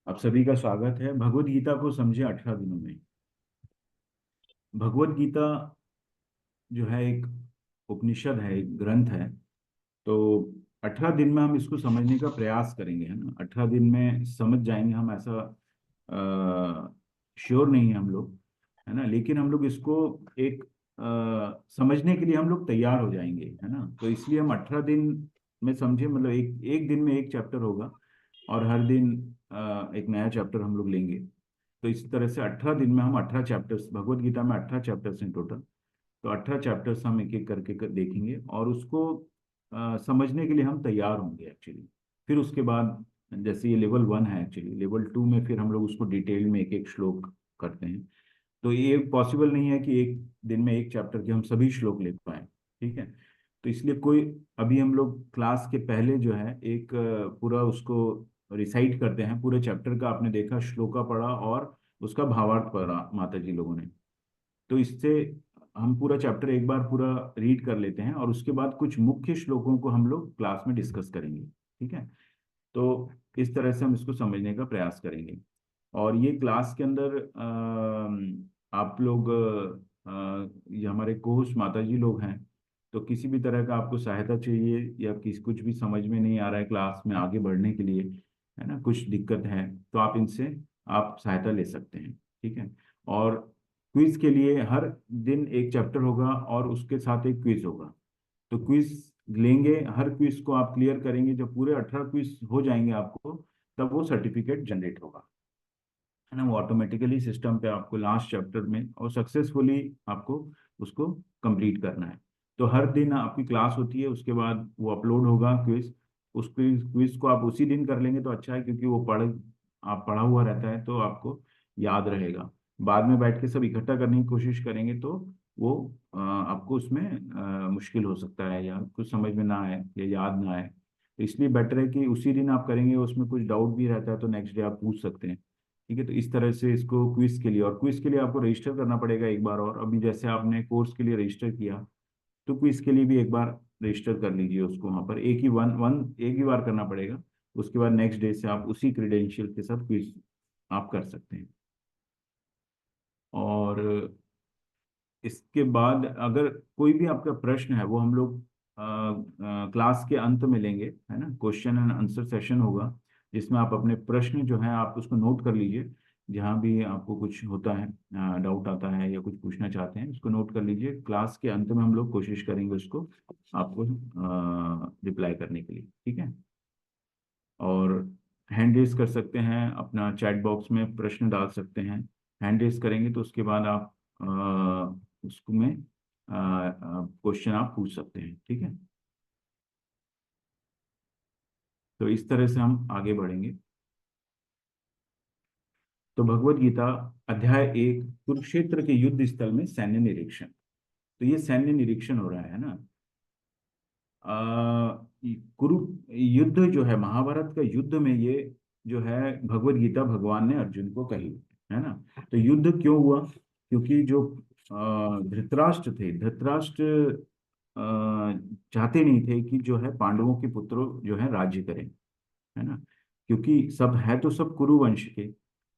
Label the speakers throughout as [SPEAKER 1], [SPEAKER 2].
[SPEAKER 1] आप सभी का स्वागत है। भगवत गीता को समझे 18 दिनों में। भगवत गीता जो है एक उपनिषद है, एक ग्रंथ है। तो 18 दिन में हम इसको समझने का प्रयास करेंगे, है ना। 18 दिन में समझ जाएंगे हम, ऐसा श्योर नहीं है हम लोग, है ना। लेकिन हम लोग इसको एक समझने के लिए हम लोग तैयार हो जाएंगे, है ना। तो इसलिए हम 18 दिन में समझे, मतलब एक एक दिन में एक चैप्टर होगा और हर दिन एक नया चैप्टर हम लोग लेंगे। तो इस तरह से 18 दिन में हम 18 चैप्टर्स, भगवत गीता में 18 चैप्टर्स हैं टोटल। तो 18 चैप्टर्स हम एक एक करके देखेंगे और उसको समझने के लिए हम तैयार होंगे एक्चुअली। फिर उसके बाद, जैसे ये लेवल 1 है, एक्चुअली लेवल 2 में फिर हम लोग उसको डिटेल में एक एक श्लोक करते हैं। तो ये पॉसिबल नहीं है कि एक दिन में एक चैप्टर के हम सभी श्लोक ले पाए, ठीक है। तो इसलिए कोई, अभी हम लोग क्लास के पहले जो है एक पूरा उसको रिसाइट करते हैं। पूरे चैप्टर का आपने देखा, श्लोका पढ़ा और उसका भावार्थ पढ़ा माता जी लोगों ने। तो इससे हम पूरा चैप्टर एक बार पूरा रीड कर लेते हैं और उसके बाद कुछ मुख्य श्लोकों को हम लोग क्लास में डिस्कस करेंगे, ठीक है। तो इस तरह से हम इसको समझने का प्रयास करेंगे। और ये क्लास के अंदर आप लोग, ये हमारे कोच माता जी लोग हैं। तो किसी भी तरह का आपको सहायता चाहिए या किसी कुछ भी समझ में नहीं आ रहा है क्लास में आगे बढ़ने के लिए, है ना, कुछ दिक्कत है, तो आप इनसे आप सहायता ले सकते हैं, ठीक है। और क्विज के लिए हर दिन एक चैप्टर होगा और उसके साथ एक क्विज होगा। तो क्विज लेंगे, हर क्विज को आप क्लियर करेंगे, जब पूरे 18 क्विज हो जाएंगे आपको, तब वो सर्टिफिकेट जनरेट होगा, है ना। वो ऑटोमेटिकली सिस्टम पे आपको लास्ट चैप्टर में और सक्सेसफुली आपको उसको कंप्लीट करना है। तो हर दिन आपकी क्लास होती है, उसके बाद वो अपलोड होगा क्विज। उस क्विज को आप उसी दिन कर लेंगे तो अच्छा है, क्योंकि वो आप पढ़ा हुआ रहता है तो आपको याद रहेगा। बाद में बैठ के सब इकट्ठा करने की कोशिश करेंगे तो वो आपको उसमें मुश्किल हो सकता है, या कुछ समझ में ना आए या याद ना आए। तो इसलिए बेटर है कि उसी दिन आप करेंगे। उसमें कुछ डाउट भी रहता है तो नेक्स्ट डे आप पूछ सकते हैं, ठीक है। तो इस तरह से इसको क्विज के लिए, और क्विज के लिए आपको रजिस्टर करना पड़ेगा एक बार। और अभी जैसे आपने कोर्स के लिए रजिस्टर किया, तो क्विज के लिए भी एक बार रजिस्टर कर लीजिए उसको। वहाँ पर एक ही वन वन एक ही बार करना पड़ेगा। उसके बाद नेक्स्ट डे से आप उसी क्रेडेंशियल के साथ क्विज आप कर सकते हैं। और इसके बाद अगर कोई भी आपका प्रश्न है, वो हम लोग क्लास के अंत में लेंगे, है ना। क्वेश्चन एंड आंसर सेशन होगा, जिसमें आप अपने प्रश्न जो है आप उसको नोट कर लीजिए। जहाँ भी आपको कुछ होता है, डाउट आता है या कुछ पूछना चाहते हैं, उसको नोट कर लीजिए। क्लास के अंत में हम लोग कोशिश करेंगे उसको आपको रिप्लाई करने के लिए, ठीक है। और हैंड रेस कर सकते हैं, अपना चैट बॉक्स में प्रश्न डाल सकते हैं। हैंड रेस करेंगे तो उसके बाद आप उसको में क्वेश्चन आप पूछ सकते हैं, ठीक है। तो इस तरह से हम आगे बढ़ेंगे। तो भगवत गीता अध्याय 1, कुरुक्षेत्र के युद्ध स्थल में सैन्य निरीक्षण। तो ये सैन्य निरीक्षण हो रहा है ना। कुरु युद्ध जो है, महाभारत का युद्ध में ये जो है भगवत गीता भगवान ने अर्जुन को कही, है ना। तो युद्ध क्यों हुआ? क्योंकि जो धृतराष्ट्र थे, धृतराष्ट्र चाहते नहीं थे कि जो है पांडवों के पुत्र जो है राज्य करें, है ना। क्योंकि सब है तो सब कुरुवंश के, है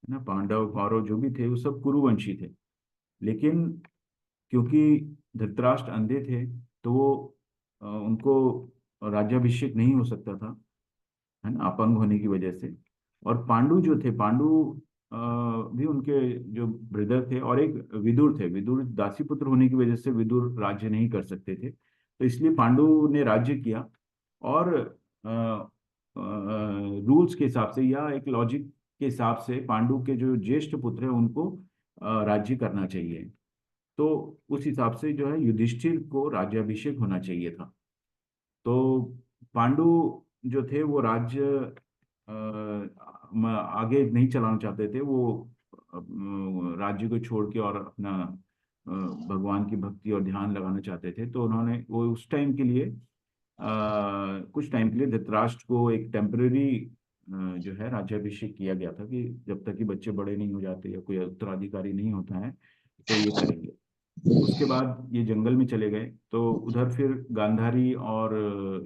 [SPEAKER 1] ना। पांडव कौरव जो भी थे वो सब कुरुवंशी थे। लेकिन क्योंकि धृतराष्ट्र अंधे थे, तो वो उनको राज्याभिषेक नहीं हो सकता था, है ना, अपंग होने की वजह से। और पांडु जो थे, पांडु अ, भी उनके जो ब्रदर थे। और एक विदुर थे, विदुर दासीपुत्र होने की वजह से विदुर राज्य नहीं कर सकते थे, तो इसलिए पांडु ने राज्य किया। और रूल्स के हिसाब से या एक लॉजिक के हिसाब से पांडु के जो ज्येष्ठ पुत्र है उनको राज्य करना चाहिए। तो उस हिसाब से जो है युधिष्ठिर को राज्याभिषेक होना चाहिए था। तो पांडु जो थे वो राज्य आगे नहीं चलाना चाहते थे। वो राज्य को छोड़ के और अपना भगवान की भक्ति और ध्यान लगाना चाहते थे। तो उन्होंने वो उस टाइम के लिए, कुछ टाइम के लिए धृतराष्ट्र को एक टेम्पररी जो है राज्याभिषेक किया गया था, कि जब तक कि बच्चे बड़े नहीं हो जाते या कोई उत्तराधिकारी नहीं होता है तो ये करेंगे। उसके बाद ये जंगल में चले गए। तो उधर फिर गांधारी और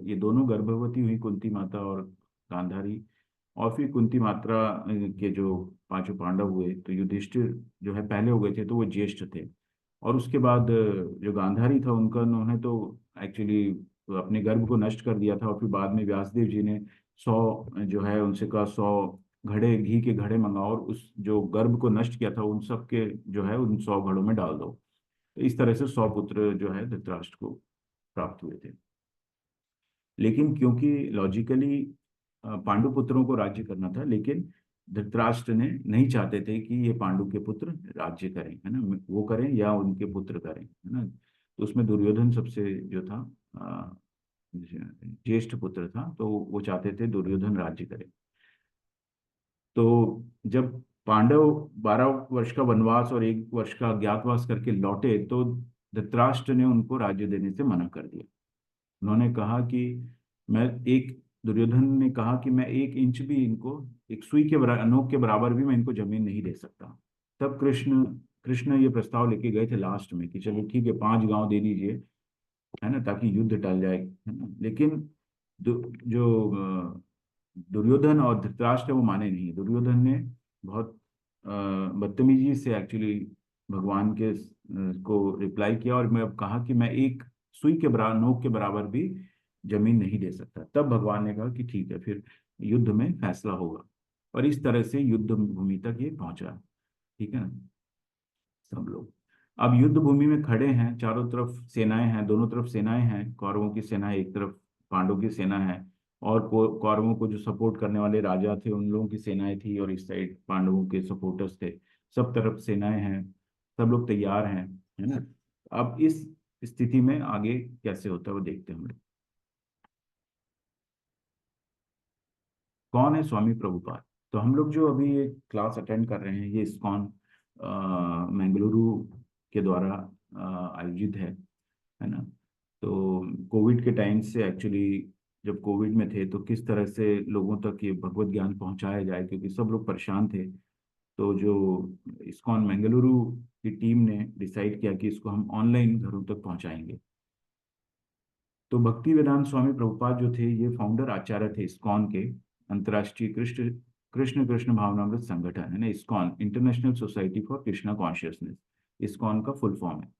[SPEAKER 1] ये दोनों गर्भवती हुई, कुंती माता और गांधारी। और फिर कुंती मात्रा के जो पांचों पांडव हुए, तो युधिष्ठिर जो है पहले हो गए थे, तो वो ज्येष्ठ थे। और उसके बाद जो गांधारी था उनका, उन्होंने तो एक्चुअली अपने गर्भ को नष्ट कर दिया था। और फिर बाद में व्यासदेव जी ने 100 जो है उनसे कहा, 100 घड़े घी के घड़े मंगाओ और उस जो गर्भ को नष्ट किया था उन सब के जो है उन 100 घड़ों में डाल दो। तो इस तरह से 100 पुत्र जो है धृतराष्ट्र को प्राप्त हुए थे। लेकिन क्योंकि लॉजिकली पांडु पुत्रों को राज्य करना था, लेकिन धृतराष्ट्र ने नहीं चाहते थे कि ये पांडु के पुत्र राज्य करें, है ना, वो करें या उनके पुत्र करें, है ना। तो उसमें दुर्योधन सबसे जो था ज्येष्ठ पुत्र था, तो वो चाहते थे दुर्योधन राज्य करे। तो जब पांडव 12 वर्ष का वनवास और 1 वर्ष का अज्ञातवास करके लौटे, तो धृतराष्ट्र ने उनको राज्य देने से मना कर दिया। उन्होंने कहा कि मैं एक दुर्योधन ने कहा कि मैं 1 इंच भी इनको, एक सुई के बराबर, नोक के बराबर भी मैं इनको जमीन नहीं दे सकता। तब कृष्ण कृष्ण ये प्रस्ताव लेके गए थे लास्ट में कि चलो ठीक है, 5 गांव दे दीजिए, है ना, ताकि युद्ध टल जाए, है ना। लेकिन जो दुर्योधन और धृतराष्ट्र वो माने नहीं। दुर्योधन ने बहुत बदतमीजी से एक्चुअली भगवान के को रिप्लाई किया, और मैं अब कहा कि मैं एक सुई के बराबर, नोक के बराबर भी जमीन नहीं दे सकता। तब भगवान ने कहा कि ठीक है, फिर युद्ध में फैसला होगा। और इस तरह से युद्ध भूमि तक ये पहुंचा। ठीक है ना। सब लोग अब युद्ध भूमि में खड़े हैं, चारों तरफ सेनाएं हैं, दोनों तरफ सेनाएं हैं। कौरवों की सेना है एक तरफ, पांडवों की सेना है। और कौरवों को जो सपोर्ट करने वाले राजा थे उन लोगों की सेनाएं थी, और इस साइड पांडवों के सपोर्टर्स थे। सब तरफ सेनाएं हैं, सब लोग तैयार हैं, है ना। अब इस स्थिति में आगे कैसे होता है वो देखते हैं हम लोग। कौन है स्वामी प्रभुपाद? तो हम लोग जो अभी ये क्लास अटेंड कर रहे हैं, ये इस्कॉन बेंगलुरु के द्वारा आयोजित है ना। तो कोविड के टाइम से एक्चुअली, जब कोविड में थे तो किस तरह से लोगों तक ये भगवत ज्ञान पहुंचाया जाए, क्योंकि सब लोग परेशान थे। तो जो इस्कॉन बेंगलुरु की टीम ने डिसाइड किया कि इसको हम ऑनलाइन घरों तक पहुंचाएंगे। तो भक्ति वेदांत स्वामी प्रभुपाद जो थे, ये फाउंडर आचार्य थे इस्कॉन के, अंतर्राष्ट्रीय कृष्ण कृष्ण कृष्ण भावनामृत संगठन, है ना, ISKCON international society for Krishna consciousness, ISKCON का फुल फॉर्म है।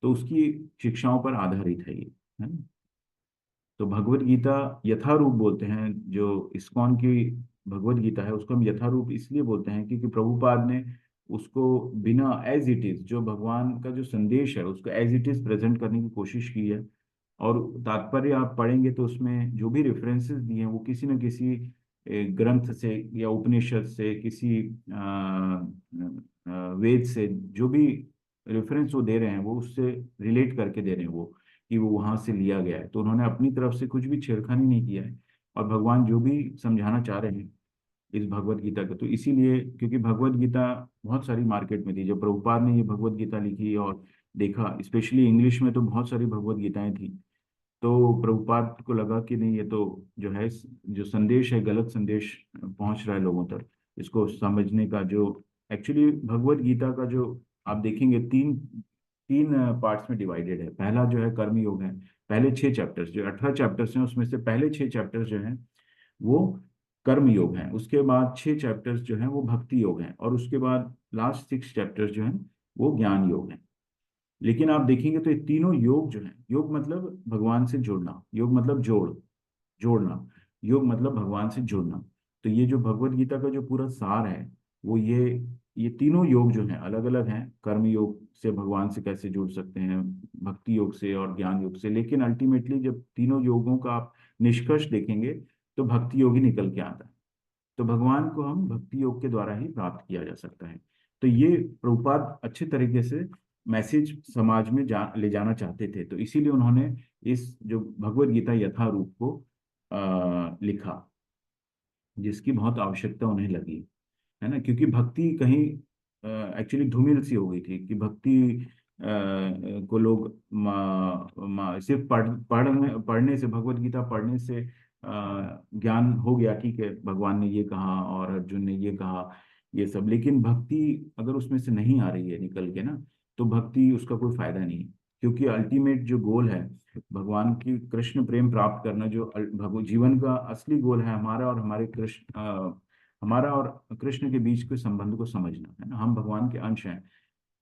[SPEAKER 1] तो उसकी शिक्षाओं पर आधारित है ये, है ना। तो भगवत गीता यथारूप बोलते हैं, जो इस्कॉन की भगवत गीता है उसको हम यथारूप इसलिए बोलते हैं क्योंकि प्रभुपाद ने उसको बिना, एज इट इज, जो भगवान का जो संदेश है उसको एज इट इज प्रेजेंट करने की कोशिश की है। और तात्पर्य आप पढ़ेंगे तो उसमें जो भी रेफरेंसेस दिए हैं वो किसी न किसी ग्रंथ से या उपनिषद से, किसी वेद से, जो भी रेफरेंस वो दे रहे हैं वो उससे रिलेट करके दे रहे हैं, वो कि वो वहां से लिया गया है। तो उन्होंने अपनी तरफ से कुछ भी छेड़खानी नहीं किया है। और भगवान जो भी समझाना चाह रहे हैं इस भगवत गीता को, तो इसीलिए, क्योंकि भगवत गीता बहुत सारी मार्केट में थी जब प्रभुपाद ने ये भगवत गीता लिखी और देखा, स्पेशली इंग्लिश में तो बहुत सारी भगवत गीताएं थी। तो प्रभुपाद को लगा कि नहीं, ये तो जो है जो संदेश है, गलत संदेश पहुंच रहा है लोगों तक। इसको समझने का जो, एक्चुअली भगवत गीता का जो आप देखेंगे, तीन तीन पार्ट्स में डिवाइडेड है। पहला जो है कर्म योग है। पहले 6 चैप्टर्स, जो 18 चैप्टर्स हैं उसमें से पहले 6 चैप्टर्स जो हैं वो कर्म योग हैं। उसके बाद 6 चैप्टर्स जो हैं वो भक्ति योग हैं। और उसके बाद लास्ट 6 चैप्टर्स जो हैं वो ज्ञान योग हैं। लेकिन आप देखेंगे तो ये तीनों योग जो है, योग मतलब भगवान से जुड़ना, योग मतलब जोड़ना, योग मतलब भगवान से जुड़ना। तो ये जो भगवत गीता का जो पूरा सार है वो ये तीनों योग जो हैं अलग अलग हैं। कर्म योग से भगवान से कैसे जुड़ सकते हैं, भक्ति योग से और ज्ञान योग से, लेकिन अल्टीमेटली जब तीनों योगों का आप निष्कर्ष देखेंगे तो भक्ति योग ही निकल के आता है। तो भगवान को हम भक्ति योग के द्वारा ही प्राप्त किया जा सकता है। तो ये प्रभुपाद अच्छे तरीके से मैसेज समाज में ले जाना चाहते थे, तो इसीलिए उन्होंने इस जो भगवत गीता यथारूप को लिखा, जिसकी बहुत आवश्यकता उन्हें लगी, है ना। क्योंकि भक्ति कहीं एक्चुअली धूमिल सी हो गई थी कि भक्ति को लोग सिर्फ पढ़ने से, भगवत गीता पढ़ने से ज्ञान हो गया, ठीक है, भगवान ने ये कहा और अर्जुन ने ये कहा, ये सब। लेकिन भक्ति अगर उसमें से नहीं आ रही है निकल के ना, तो भक्ति उसका कोई फायदा नहीं। क्योंकि अल्टीमेट जो गोल है भगवान की कृष्ण प्रेम प्राप्त करना जो भगव जीवन का असली गोल है, हमारा और हमारे हमारा और कृष्ण के बीच के संबंध को समझना है ना। हम भगवान के अंश हैं,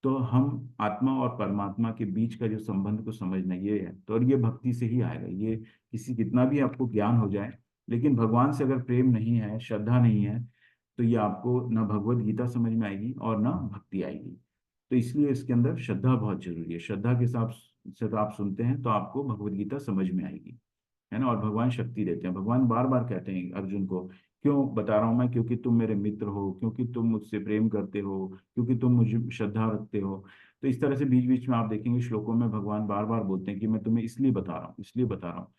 [SPEAKER 1] तो हम आत्मा और परमात्मा के बीच का जो संबंध को समझना ये है। तो और ये भक्ति से ही आएगा। ये किसी कितना भी आपको ज्ञान हो जाए, लेकिन भगवान से अगर प्रेम नहीं है, श्रद्धा नहीं है, तो ये आपको ना भगवत गीता समझ में आएगी और ना भक्ति आएगी। तो इसलिए इसके अंदर श्रद्धा बहुत जरूरी है। श्रद्धा के हिसाब से तो आप सुनते हैं तो आपको भगवत गीता समझ में आएगी, है ना। और भगवान शक्ति देते हैं। भगवान बार बार कहते हैं अर्जुन को, क्यों बता रहा हूं मैं, क्योंकि तुम मेरे मित्र हो, क्योंकि तुम मुझसे प्रेम करते हो, क्योंकि तुम मुझे श्रद्धा रखते हो। तो इस तरह से बीच बीच में आप देखेंगे श्लोकों में भगवान बार बार बोलते हैं कि मैं तुम्हें इसलिए बता रहा हूँ, इसलिए बता रहा हूँ।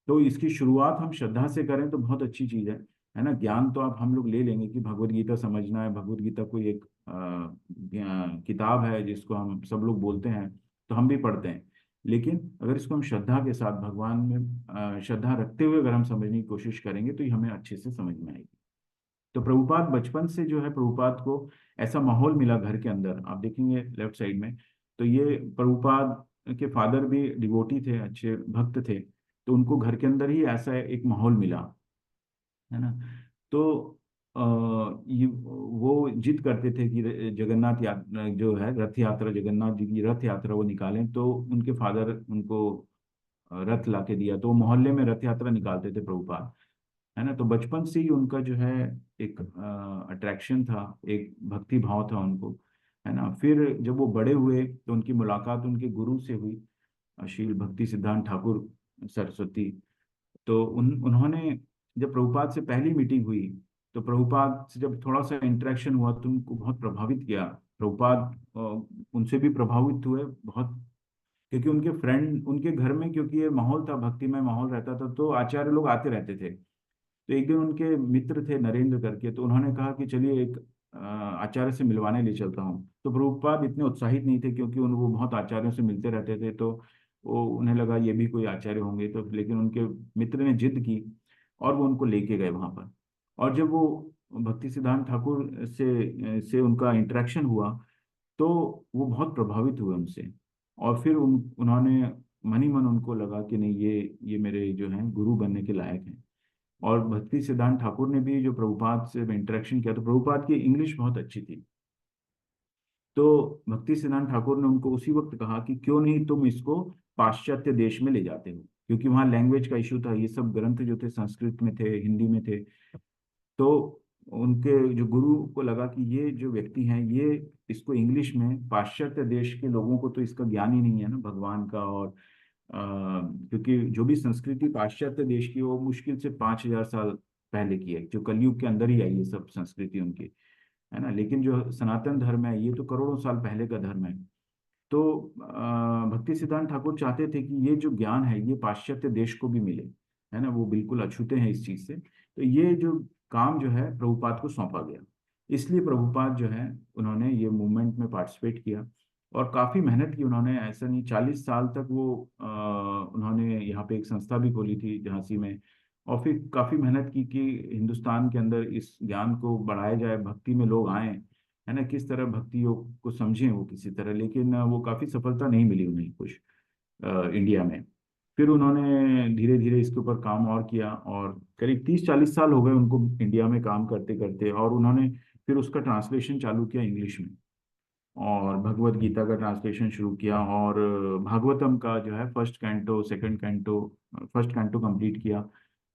[SPEAKER 1] तो इसकी शुरुआत हम श्रद्धा से करें तो बहुत अच्छी चीज है ना। ज्ञान तो आप हम लोग ले लेंगे कि भगवत गीता समझना है, भगवत गीता कोई एक किताब है जिसको हम सब लोग बोलते हैं, तो हम भी पढ़ते हैं। लेकिन अगर इसको हम श्रद्धा के साथ भगवान में श्रद्धा रखते हुए अगर हम समझने की कोशिश करेंगे तो ये हमें अच्छे से समझ में आएगी। तो प्रभुपाद बचपन से जो है, प्रभुपाद को ऐसा माहौल मिला घर के अंदर, आप देखेंगे लेफ्ट साइड में। तो ये प्रभुपाद के फादर भी डिवोटी थे, अच्छे भक्त थे। तो उनको घर के अंदर ही ऐसा एक माहौल मिला, है ना। तो अ, ये वो जिद करते थे कि जगन्नाथ यात्रा जो है, रथ यात्रा, जगन्नाथ जी की रथ यात्रा वो निकालें। तो उनके फादर उनको रथ ला के दिया, तो वो मोहल्ले में रथ यात्रा निकालते थे प्रभुपाद, है ना। तो बचपन से ही उनका जो है एक अट्रैक्शन था, एक भक्ति भाव था उनको, है ना। फिर जब वो बड़े हुए तो उनकी मुलाकात उनके गुरु से हुई, श्रील भक्ति सिद्धांत ठाकुर सरस्वती। तो उन्होंने जब प्रभुपाद से पहली मीटिंग हुई, तो प्रभुपाद से जब थोड़ा सा इंटरेक्शन हुआ तो उनको बहुत प्रभावित किया। प्रभुपाद उनसे भी प्रभावित हुए बहुत, क्योंकि उनके फ्रेंड उनके घर में, क्योंकि ये माहौल था, भक्तिमय माहौल रहता था, तो आचार्य लोग आते रहते थे। तो एक दिन उनके मित्र थे नरेंद्र करके, तो उन्होंने कहा कि चलिए एक आचार्य से मिलवाने ले चलता हूँ। तो प्रभुपाद इतने उत्साहित नहीं थे, क्योंकि वो बहुत आचार्यों से मिलते रहते थे। तो वो उन्हें लगा ये भी कोई आचार्य होंगे, तो लेकिन उनके मित्र ने जिद की और वो उनको लेके गए वहां पर। और जब वो भक्ति सिद्धांत ठाकुर से उनका इंटरेक्शन हुआ, तो वो बहुत प्रभावित हुए उनसे। और फिर उन्होंने मन ही मन उनको लगा कि नहीं, ये मेरे जो हैं गुरु बनने के लायक हैं। और भक्ति सिद्धांत ठाकुर ने भी जो प्रभुपाद से इंटरेक्शन किया, तो प्रभुपाद की इंग्लिश बहुत अच्छी थी। तो भक्ति सिद्धांत ठाकुर ने उनको उसी वक्त कहा कि क्यों नहीं तुम इसको पाश्चात्य देश में ले जाते हो, क्योंकि वहाँ लैंग्वेज का इशू था। ये सब ग्रंथ जो थे संस्कृत में थे, हिंदी में थे। तो उनके जो गुरु को लगा कि ये जो व्यक्ति हैं, ये इसको इंग्लिश में, पाश्चात्य देश के लोगों को तो इसका ज्ञान ही नहीं है ना भगवान का। और क्योंकि जो भी संस्कृति पाश्चात्य देश की, वो मुश्किल से 5,000 साल पहले की है, जो कलयुग के अंदर ही आई ये सब संस्कृति उनकी, है ना। लेकिन जो सनातन धर्म है, ये तो करोड़ों साल पहले का धर्म है। तो भक्ति सिद्धांत ठाकुर चाहते थे कि ये जो ज्ञान है ये पाश्चात्य देश को भी मिले, है ना। वो बिल्कुल अछूते हैं इस चीज से। तो ये जो काम जो है प्रभुपाद को सौंपा गया। इसलिए प्रभुपाद जो है, उन्होंने ये मूवमेंट में पार्टिसिपेट किया और काफी मेहनत की उन्होंने। ऐसा नहीं, 40 साल तक वो उन्होंने यहाँ पे एक संस्था भी खोली थी झांसी में। और फिर काफी मेहनत की कि हिंदुस्तान के अंदर इस ज्ञान को बढ़ाया जाए, भक्ति में लोग आए, है ना, किस तरह भक्ति योग को समझें वो किसी तरह। लेकिन वो काफी सफलता नहीं मिली उन्हें कुछ इंडिया में। फिर उन्होंने धीरे धीरे इसके ऊपर काम और किया, और करीब 30-40 साल हो गए उनको इंडिया में काम करते करते। और उन्होंने फिर उसका ट्रांसलेशन चालू किया इंग्लिश में, और भगवत गीता का ट्रांसलेशन शुरू किया। और भागवतम का जो है first canto, second canto, first canto complete किया।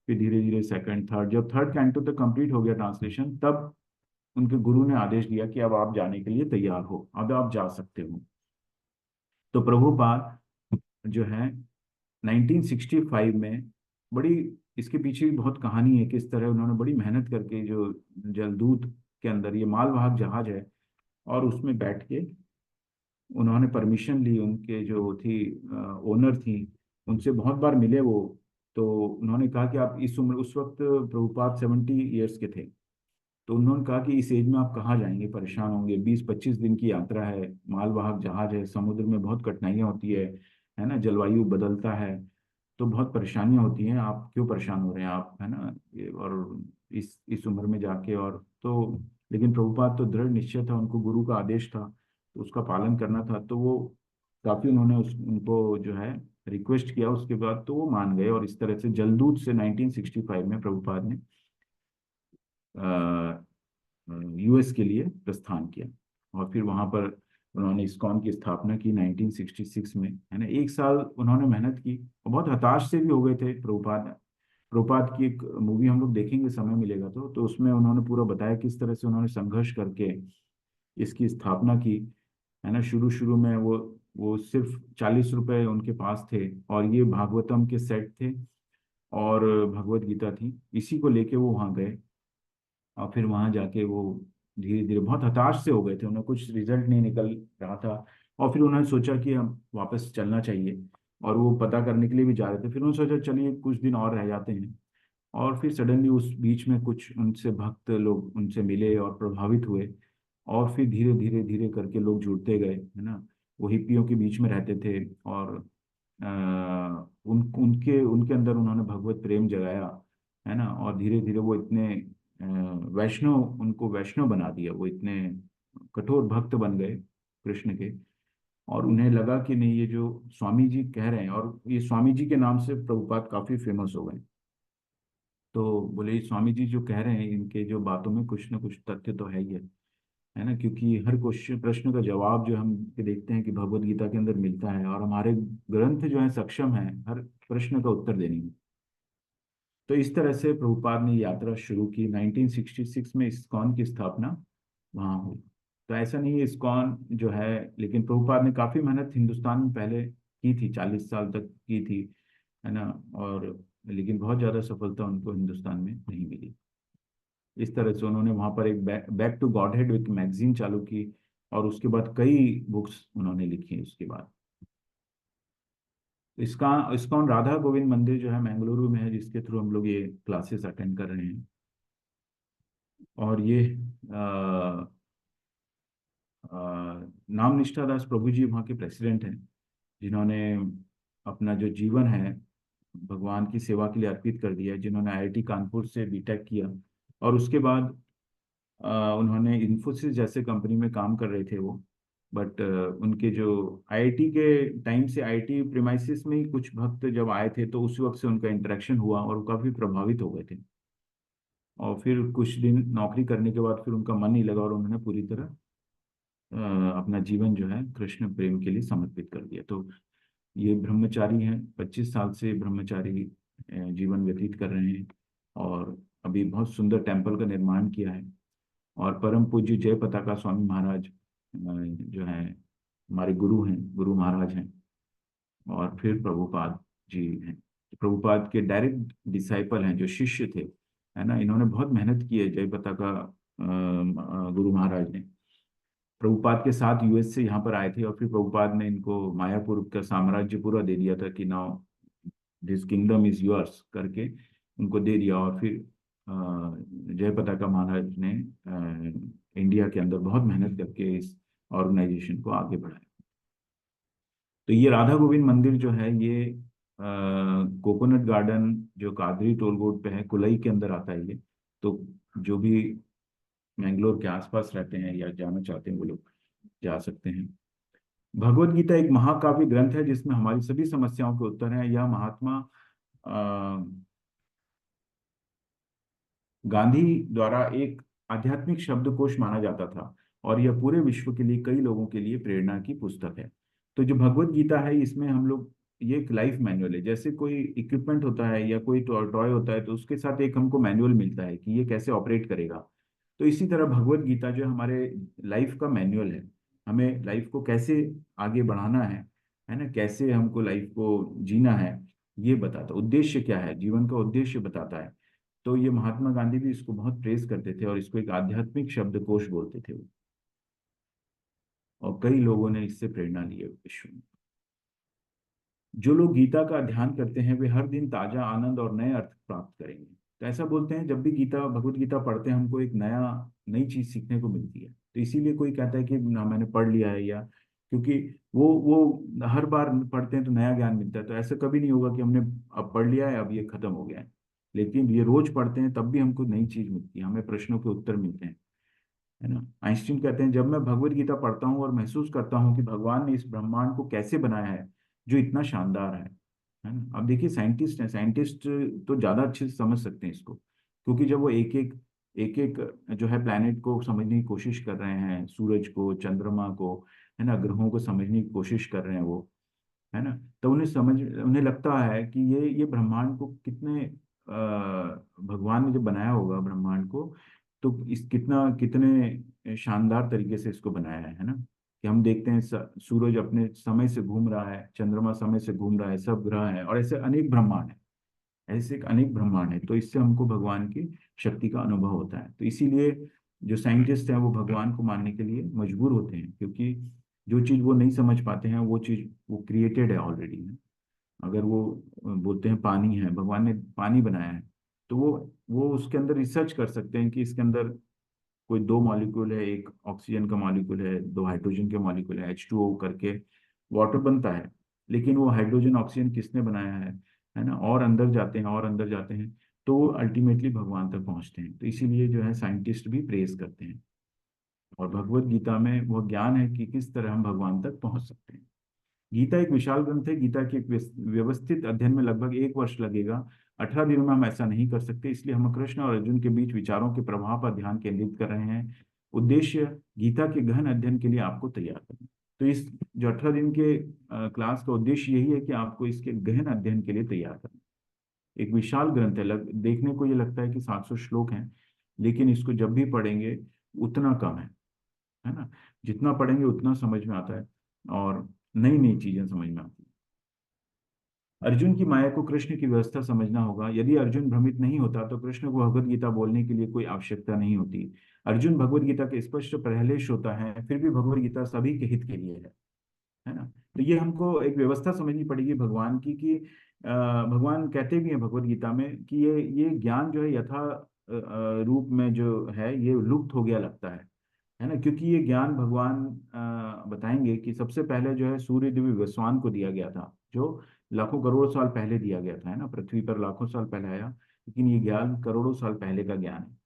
[SPEAKER 1] फिर धीरे धीरे सेकंड, थर्ड, जब थर्ड कैंटो तक कंप्लीट हो गया ट्रांसलेशन, तब उनके गुरु ने आदेश दिया कि अब आप जाने के लिए तैयार हो, अब आप जा सकते हो। तो प्रभुपाद जो है 1965 में, बड़ी इसके पीछे भी बहुत कहानी है, किस तरह उन्होंने बड़ी मेहनत करके जो जलदूत के अंदर, ये मालवाहक जहाज है, और उसमें बैठ के उन्होंने परमिशन ली। उनके जो थी ओनर थी, उनसे बहुत बार मिले वो। तो उन्होंने कहा कि आप इस उम्र, उस वक्त प्रभुपाद 70 ईयर्स के थे। तो उन्होंने कहा कि इस एज में आप कहाँ जाएंगे, परेशान होंगे, 20-25 दिन की यात्रा है, मालवाहक जहाज है, समुद्र में बहुत कठिनाइयाँ होती है ना, जलवायु बदलता है, तो बहुत परेशानियां होती हैं, आप क्यों परेशान हो रहे हैं आप, है ना। और इस उम्र में जाके, और तो लेकिन प्रभुपाद तो दृढ़ निश्चय था, उनको गुरु का आदेश था तो उसका पालन करना था। तो वो काफी उन्होंने उनको जो है रिक्वेस्ट किया उसके बाद तो वो मान गए, और इस तरह से जलदूत से 1965 में प्रभुपाद ने यूएस के लिए प्रस्थान किया। और फिर वहां पर उन्होंने इस्कॉन की स्थापना की 1966 में, है ना। एक साल उन्होंने मेहनत की और बहुत हताश से भी हो गए थे प्रभुपाद। प्रभुपाद की एक मूवी हम लोग देखेंगे, समय मिलेगा तो उसमें उन्होंने पूरा बताया किस तरह से उन्होंने संघर्ष करके इसकी स्थापना की, है ना। शुरू शुरू में वो सिर्फ 40 रुपए उनके पास थे, और ये भागवतम के सेट थे और भगवत गीता थी, इसी को लेके वो वहाँ गए। और फिर वहां जाके वो धीरे धीरे बहुत हताश से हो गए थे, उन्हें कुछ रिजल्ट नहीं निकल रहा था। और फिर उन्होंने सोचा कि हम वापस चलना चाहिए, और वो पता करने के लिए भी जा रहे थे। फिर उन्होंने सोचा चलिए कुछ दिन और रह जाते हैं। और फिर सडनली उस बीच में कुछ उनसे भक्त लोग उनसे मिले और प्रभावित हुए, और फिर धीरे धीरे धीरे करके लोग जुड़ते गए, है ना। वो हिप्पियों के बीच में रहते थे, और उनके उनके अंदर उन्होंने भगवत प्रेम जगाया, है ना। और धीरे धीरे वो इतने वैष्णव, उनको वैष्णव बना दिया, वो इतने कठोर भक्त बन गए कृष्ण के। और उन्हें लगा कि नहीं, ये जो स्वामी जी कह रहे हैं, और ये स्वामी जी के नाम से प्रभुपाद काफी फेमस हो गए। तो बोले ये स्वामी जी जो कह रहे हैं, इनके जो बातों में कुछ ना कुछ तथ्य तो है ना। क्योंकि हर क्वेश्चन प्रश्न का जवाब जो हम देखते हैं कि भगवत गीता के अंदर मिलता है, और हमारे ग्रंथ जो है सक्षम है हर प्रश्न का उत्तर देने में। तो इस तरह से प्रभुपाद ने यात्रा शुरू की। 1966 में इस्कॉन की स्थापना वहाँ हुई। तो ऐसा नहीं है इस्कॉन जो है, लेकिन प्रभुपाद ने काफी मेहनत हिंदुस्तान में पहले की थी, 40 साल तक की थी, है ना। और लेकिन बहुत ज्यादा सफलता उनको हिंदुस्तान में नहीं मिली। इस तरह से उन्होंने वहां पर एक बैक टू गॉडहेड एक मैगजीन चालू की, और उसके बाद कई बुक्स उन्होंने लिखी उसके बाद। इसका इस्कॉन राधा गोविंद मंदिर जो है बेंगलुरु में है, जिसके थ्रू हम लोग ये क्लासेस अटेंड कर रहे हैं। और ये आ, नाम निष्ठा दास प्रभु जी वहाँ के प्रेसिडेंट हैं, जिन्होंने अपना जो जीवन है भगवान की सेवा के लिए अर्पित कर दिया है। जिन्होंने आईआईटी कानपुर से बीटेक किया, और उसके बाद उन्होंने इन्फोसिस जैसे कंपनी में काम कर रहे थे वो। बट उनके जो आईआईटी के टाइम से, आईआईटी प्रीमाइसिस में ही कुछ भक्त जब आए थे, तो उसी वक्त से उनका इंटरेक्शन हुआ और वो काफी प्रभावित हो गए थे। और फिर कुछ दिन नौकरी करने के बाद फिर उनका मन नहीं लगा, और उन्होंने पूरी तरह अ, अपना जीवन जो है कृष्ण प्रेम के लिए समर्पित कर दिया। तो ये ब्रह्मचारी हैं, 25 साल से ब्रह्मचारी जीवन व्यतीत कर रहे हैं। और अभी बहुत सुंदर टेम्पल का निर्माण किया है। और परम पूज्य जय पताका स्वामी महाराज जो है हमारे गुरु हैं, गुरु महाराज हैं। और फिर प्रभुपाद जी हैं, प्रभुपाद के डायरेक्ट डिसाइपल हैं, जो शिष्य थे, है ना। इन्होंने बहुत मेहनत की है जय पताका गुरु महाराज ने। प्रभुपाद के साथ यूएस से यहाँ पर आए थे, और फिर प्रभुपाद ने इनको मायापुर का साम्राज्य पूरा दे दिया था कि now this kingdom is yours करके उनको दे दिया। और फिर जय पताका महाराज ने इंडिया के अंदर बहुत मेहनत करके इस ऑर्गेनाइजेशन को आगे बढ़ाया। तो ये राधा गोविंद मंदिर जो है, ये कोकोनट गार्डन जो कादरी टोल रोड पे है, कुलई के अंदर आता है ये। तो जो भी मैंगलोर के आसपास रहते हैं या जाना चाहते हैं, वो लोग जा सकते हैं। भगवत गीता एक महाकाव्य ग्रंथ है, जिसमें हमारी सभी समस्याओं के उत्तर हैं। यह महात्मा अ, गांधी द्वारा एक आध्यात्मिक शब्दकोश माना जाता था, और यह पूरे विश्व के लिए कई लोगों के लिए प्रेरणा की पुस्तक है। तो जो भगवत गीता है, इसमें हम लोग, ये एक लाइफ मैनुअल है। जैसे कोई इक्विपमेंट होता है या कोई टॉय होता है, तो उसके साथ एक हमको मैनुअल मिलता है कि ये कैसे ऑपरेट करेगा। तो इसी तरह भगवत गीता जो हमारे लाइफ का मैनुअल है, हमें लाइफ को कैसे आगे बढ़ाना है ना, कैसे हमको लाइफ को जीना है, ये बताता, उद्देश्य क्या है, जीवन का उद्देश्य बताता है। तो ये महात्मा गांधी भी इसको बहुत प्रेज करते थे, और इसको एक आध्यात्मिक शब्दकोश बोलते थे वो। और कई लोगों ने इससे प्रेरणा ली है विश्व में। जो लोग गीता का ध्यान करते हैं, वे हर दिन ताजा आनंद और नए अर्थ प्राप्त करेंगे। तो ऐसा बोलते हैं, जब भी गीता भगवत गीता पढ़ते हैं, हमको एक नई चीज सीखने को मिलती है। तो इसीलिए कोई कहता है कि ना मैंने पढ़ लिया है, या क्योंकि वो हर बार पढ़ते हैं तो नया ज्ञान मिलता है। तो ऐसा कभी नहीं होगा कि हमने अब पढ़ लिया है, अब ये खत्म हो गया है। लेकिन ये रोज पढ़ते हैं, तब भी हमको नई चीज मिलती है, हमें प्रश्नों के उत्तर मिलते हैं, है ना। आइंस्टीन कहते हैं, जब मैं भगवत गीता पढ़ता हूँ और महसूस करता हूँ कि भगवान ने इस ब्रह्मांड को कैसे बनाया है, जो इतना शानदार है ना। अब देखिए साइंटिस्ट हैं, साइंटिस्ट तो ज़्यादा अच्छे से समझ सकते हैं इसको, क्योंकि जब वो एक एक जो है प्लैनेट को समझने की कोशिश कर रहे हैं, सूरज को, चंद्रमा को, है ना, ग्रहों को समझने की कोशिश कर रहे हैं वो, है ना, तो उन्हें लगता है कि ये ब्रह्मांड को कितने भगवान ने जब बनाया होगा ब्रह्मांड को, तो इस कितने शानदार तरीके से इसको बनाया है ना। कि हम देखते हैं सूरज अपने समय से घूम रहा है, चंद्रमा समय से घूम रहा है, सब ग्रह हैं, और ऐसे अनेक ब्रह्मांड है, ऐसे एक अनेक ब्रह्मांड है। तो इससे हमको भगवान की शक्ति का अनुभव होता है। तो इसीलिए जो साइंटिस्ट हैं वो भगवान को मानने के लिए मजबूर होते हैं, क्योंकि जो चीज़ वो नहीं समझ पाते हैं वो चीज़ वो क्रिएटेड है ऑलरेडी। अगर वो बोलते हैं पानी है, भगवान ने पानी बनाया है, तो वो उसके अंदर रिसर्च कर सकते हैं कि इसके अंदर कोई दो मॉलिक्यूल है, एक ऑक्सीजन का मॉलिक्यूल है, दो हाइड्रोजन के मॉलिक्यूल है, H2O करके वाटर बनता है। लेकिन वो हाइड्रोजन ऑक्सीजन किसने बनाया है ना, और अंदर जाते हैं और अंदर जाते हैं, तो वो अल्टीमेटली भगवान तक पहुंचते हैं। तो इसीलिए जो है साइंटिस्ट भी प्रेज करते हैं। और भगवत गीता में वह ज्ञान है कि किस तरह हम भगवान तक पहुंच सकते हैं। गीता एक विशाल ग्रंथ है। गीता के एक व्यवस्थित अध्ययन में लगभग 1 वर्ष लगेगा। 18 दिनों में हम ऐसा नहीं कर सकते, इसलिए हम कृष्ण और अर्जुन के बीच विचारों के प्रभाव पर ध्यान केंद्रित कर रहे हैं। उद्देश्य गीता के गहन अध्ययन के लिए आपको तैयार करना। तो इस जो 18 दिन के क्लास का उद्देश्य यही है कि आपको इसके गहन अध्ययन के लिए तैयार करना। एक विशाल ग्रंथ है, देखने को ये लगता है कि 700 श्लोक हैं, लेकिन इसको जब भी पढ़ेंगे उतना कम है ना। जितना पढ़ेंगे उतना समझ में आता है, और नई नई चीजें समझ में आती हैं। अर्जुन की माया को कृष्ण की व्यवस्था समझना होगा। यदि अर्जुन भ्रमित नहीं होता तो कृष्ण को भगवत गीता बोलने के लिए कोई आवश्यकता नहीं होती। अर्जुन भगवत गीता के स्पष्ट प्रहलेश होता है, फिर भी भगवत गीता सभी के हित के लिए है ना। तो ये हमको एक व्यवस्था समझनी पड़ेगी भगवान की, कि भगवान कहते भी हैं भगवत गीता में कि ये ज्ञान जो है यथा रूप में जो है ये लुप्त हो गया लगता है ना। क्योंकि ये ज्ञान भगवान बताएंगे कि सबसे पहले जो है सूर्य देव विवस्वान को दिया गया था, जो लाखों करोड़ साल पहले दिया गया था, है ना। पृथ्वी पर लाखों साल पहले आया, लेकिन ये ज्ञान करोड़ों साल पहले का ज्ञान है।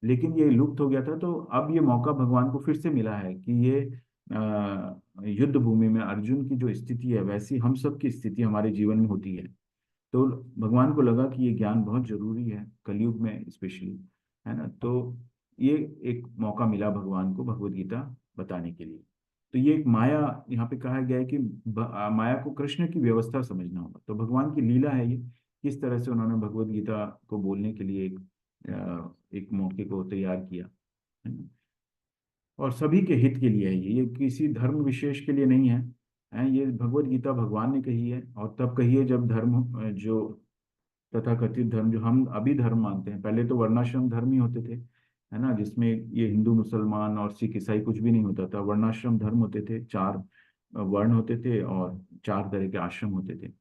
[SPEAKER 1] लेकिन ये लुप्त हो गया था, तो अब ये मौका भगवान को फिर से मिला है कि ये युद्ध भूमि में अर्जुन की जो स्थिति है वैसी हम सब की स्थिति हमारे जीवन में होती है। तो भगवान को लगा कि ये ज्ञान बहुत जरूरी है कलयुग में स्पेशली, है ना। तो ये एक मौका मिला भगवान को भगवत गीता बताने के लिए। तो ये एक माया, यहाँ पे कहा गया है कि माया को कृष्ण की व्यवस्था समझना होगा। तो भगवान की लीला है ये, किस तरह से उन्होंने भगवत गीता को बोलने के लिए एक मौके को तैयार किया, है ना। और सभी के हित के लिए है ये किसी धर्म विशेष के लिए नहीं है ये भगवत गीता भगवान ने कही है, और तब कही है जब धर्म जो तथाकथित धर्म जो हम अभी धर्म मानते हैं, पहले तो वर्णाश्रम धर्म ही होते थे, है ना, जिसमें ये हिंदू मुसलमान और सिख ईसाई कुछ भी नहीं होता था। वर्णाश्रम धर्म होते थे, 4 वर्ण होते थे और 4 तरह के आश्रम होते थे।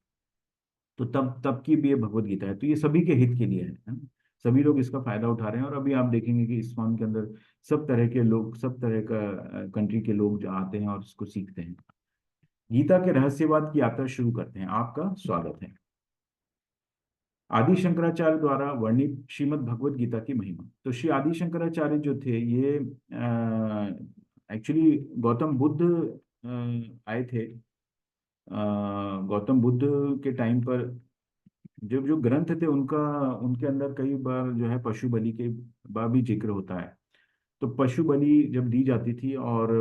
[SPEAKER 1] तो तब की भी ये भगवत गीता है, तो ये सभी के हित के लिए है ना। सभी लोग इसका फायदा उठा रहे हैं, और अभी आप देखेंगे कि इस्कॉन के अंदर सब तरह के लोग, सब तरह का कंट्री के लोग जो आते हैं और इसको सीखते हैं। गीता के रहस्यवाद की यात्रा शुरू करते हैं। आपका स्वागत है। आदि शंकराचार्य द्वारा वर्णित श्रीमद् भगवत गीता की महिमा। तो श्री आदि शंकराचार्य जो थे ये एक्चुअली गौतम बुद्ध आए थे। गौतम बुद्ध के टाइम पर जब जो ग्रंथ थे उनका, उनके अंदर कई बार जो है पशु बलि के बार भी जिक्र होता है। तो पशु बलि जब दी जाती थी, और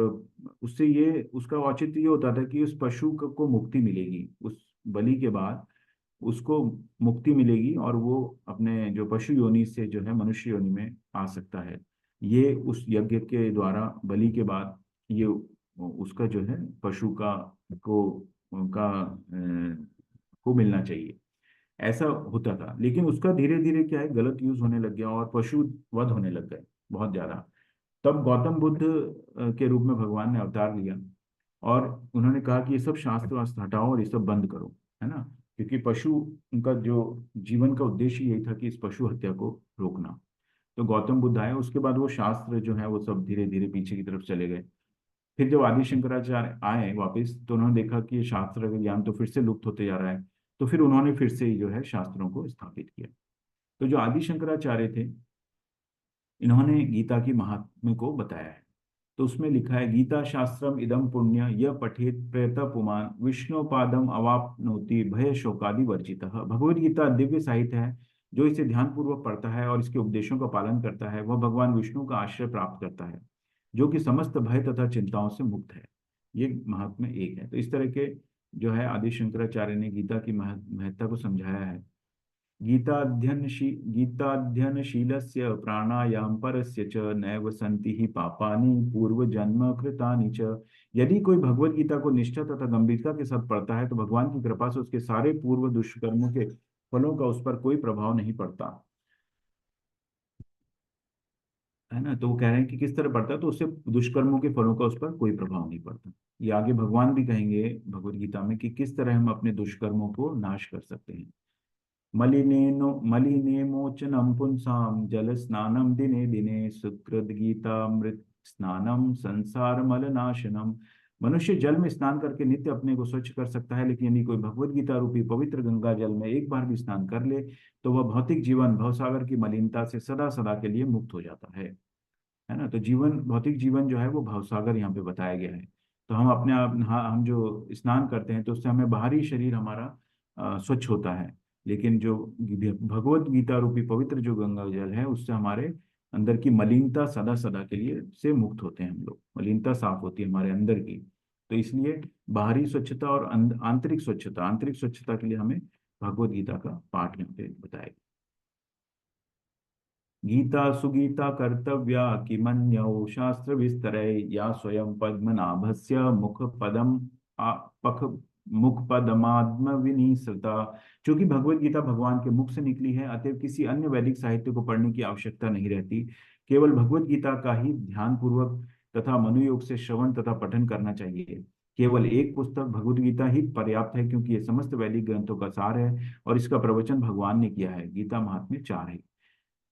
[SPEAKER 1] उससे ये उसका औचित्य ये होता था कि उस पशु को मुक्ति मिलेगी, उस बलि के बाद उसको मुक्ति मिलेगी, और वो अपने जो पशु योनि से जो है मनुष्य योनि में आ सकता है। ये उस यज्ञ के द्वारा बलि के बाद ये उसका जो है पशु को मिलना चाहिए, ऐसा होता था। लेकिन उसका धीरे धीरे क्या है गलत यूज होने लग गया, और पशु वध होने लग गए बहुत ज्यादा। तब गौतम बुद्ध के रूप में भगवान ने अवतार लिया, और उन्होंने कहा कि ये सब शास्त्र वास्त्र हटाओ और ये सब बंद करो, है ना। क्योंकि पशु, उनका जो जीवन का उद्देश्य यही था कि इस पशु हत्या को रोकना। तो गौतम बुद्ध आए, उसके बाद वो शास्त्र जो है वो सब धीरे धीरे पीछे की तरफ चले गए। फिर जब आदि शंकराचार्य आए वापस, तो उन्होंने देखा कि ये शास्त्र का ज्ञान तो फिर से लुप्त होते जा रहा है। तो फिर उन्होंने फिर से ही जो है शास्त्रों को स्थापित किया। तो जो आदि शंकराचार्य थे, इन्होंने गीता की महात्म्य को बताया है। तो उसमें लिखा है, गीता शास्त्रम इदम पुण्य यह पठेत प्रेत पुमान विष्णु पादम अवाप्नोति भय शोकादि वर्जितः। भगवद गीता दिव्य साहित्य है। जो इसे ध्यान पूर्वक पढ़ता है और इसके उपदेशों का पालन करता है वह भगवान विष्णु का आश्रय प्राप्त करता है, जो कि समस्त भय तथा चिंताओं से मुक्त है। ये महात्म्य एक है। तो इस तरह के जो है आदि शंकराचार्य ने गीता की महत्ता को समझाया है। गीताध्ययनशीलस्य प्राणायाम परस्य च नैव सन्ति हि पापानि पूर्वजन्म कृतानि च। यदि कोई भगवत गीता को निष्ठा तथा गंभीरता के साथ पढ़ता है तो भगवान की कृपा से उसके सारे पूर्व दुष्कर्मों के फलों का उस पर कोई प्रभाव नहीं पड़ता, है ना। तो वो कह रहे हैं कि किस तरह पड़ता है, तो उससे दुष्कर्मों के फलों का उस पर कोई प्रभाव नहीं पड़ता। ये आगे भगवान भी कहेंगे भगवत गीता में कि किस तरह हम अपने दुष्कर्मों को नाश कर सकते हैं। मलिनेमोचनं पुंसां जल स्नानम दिने दिने सुकृत गीतामृत स्नानम संसार मलनाशनम। मनुष्य जल में स्नान करके नित्य अपने को स्वच्छ कर सकता है, लेकिन यदि कोई भगवत गीता रूपी पवित्र गंगा जल में एक बार भी स्नान कर ले तो वह भौतिक जीवन भवसागर की मलिनता से सदा सदा के लिए मुक्त हो जाता है ना। तो जीवन, भौतिक जीवन जो है वो भवसागर यहाँ पे बताया गया है। तो हम अपने आप, हाँ, हम जो स्नान करते हैं तो उससे हमें बाहरी शरीर हमारा स्वच्छ होता है, लेकिन जो भगवत गीता रूपी पवित्र जो गंगा जल है उससे हमारे अंदर की मलिनता सदा सदा के लिए से मुक्त होते हैं हम लोग। मलिनता साफ होती है हमारे अंदर की। तो इसलिए बाहरी स्वच्छता और आंतरिक स्वच्छता के लिए हमें भगवत गीता का पाठ यहाँ पे बताया गया। गीता सुगीता कर्तव्या किमन्यौ शास्त्र विस्तरै या स्वयं पद्मनाभस्य मुख पदम पख मुख पदमात्म विनिसृता। चूंकि भगवत गीता भगवान के मुख से निकली है, अतएव किसी अन्य वैदिक साहित्य को पढ़ने की आवश्यकता नहीं रहती। केवल भगवत गीता का ही ध्यान पूर्वक तथा मनुयोग से श्रवण तथा पठन करना चाहिए। केवल एक पुस्तक भगवत गीता ही पर्याप्त है, क्योंकि ये समस्त वैदिक ग्रंथों का सार है और इसका प्रवचन भगवान ने किया है। गीता महात्म्य 4 है।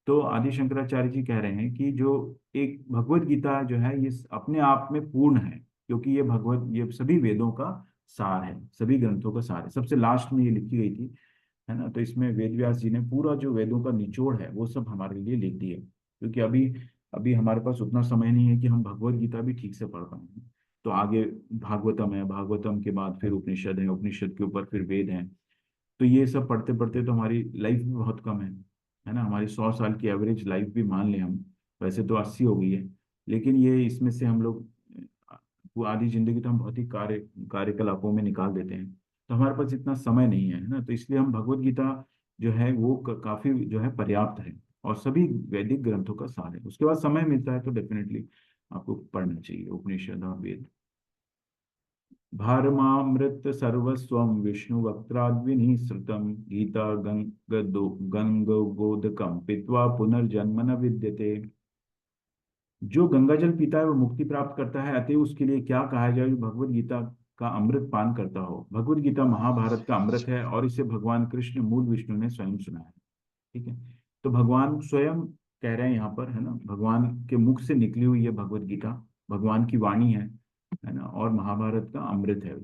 [SPEAKER 1] तो आदि शंकराचार्य जी कह रहे हैं कि जो एक भगवत गीता जो है ये अपने आप में पूर्ण है, क्योंकि ये सभी वेदों का सार है, सभी ग्रंथों का सार है। सबसे लास्ट में ये लिखी गई थी, है ना। तो इसमें वेद व्यास जी ने पूरा जो वेदों का निचोड़ है वो सब हमारे लिए लिख दिए, क्योंकि अभी अभी हमारे पास उतना समय नहीं है कि हम भगवत गीता भी ठीक से पढ़ पाए। तो आगे भागवतम है, भागवतम के बाद फिर उपनिषद है, उपनिषद के ऊपर फिर वेद है। तो ये सब पढ़ते पढ़ते तो हमारी लाइफ भी बहुत कम है ना। हमारी 100 साल की एवरेज लाइफ भी मान लें हम, वैसे तो 80 हो गई है, लेकिन ये इसमें से हम लोग वो आधी जिंदगी तो हम बहुत ही कार्यकलापों में निकाल देते हैं। तो हमारे पास इतना समय नहीं है ना। तो इसलिए हम भगवत गीता जो है वो काफी जो है पर्याप्त है और सभी वैदिक ग्रंथों का सार है। उसके बाद समय मिलता है तो डेफिनेटली आपको पढ़ना चाहिए उपनिषद और वेद। भारमामृत सर्वस्वं विष्णु वक्त्राद्विनिसृतं गीता गंगोदकं पीत्वा पुनर्जन्म न विद्यते। जो गंगा जल पीता है वो मुक्ति प्राप्त करता है, अतः उसके लिए क्या कहा जाए जो भगवत गीता का अमृत पान करता हो। भगवत गीता महाभारत का अमृत है और इसे भगवान कृष्ण मूल विष्णु ने स्वयं सुनाया। ठीक है। तो भगवान स्वयं कह रहे हैं यहाँ पर, है ना, भगवान के मुख से निकली हुई है भगवत गीता, भगवान की वाणी है ना। और महाभारत का अमृत है।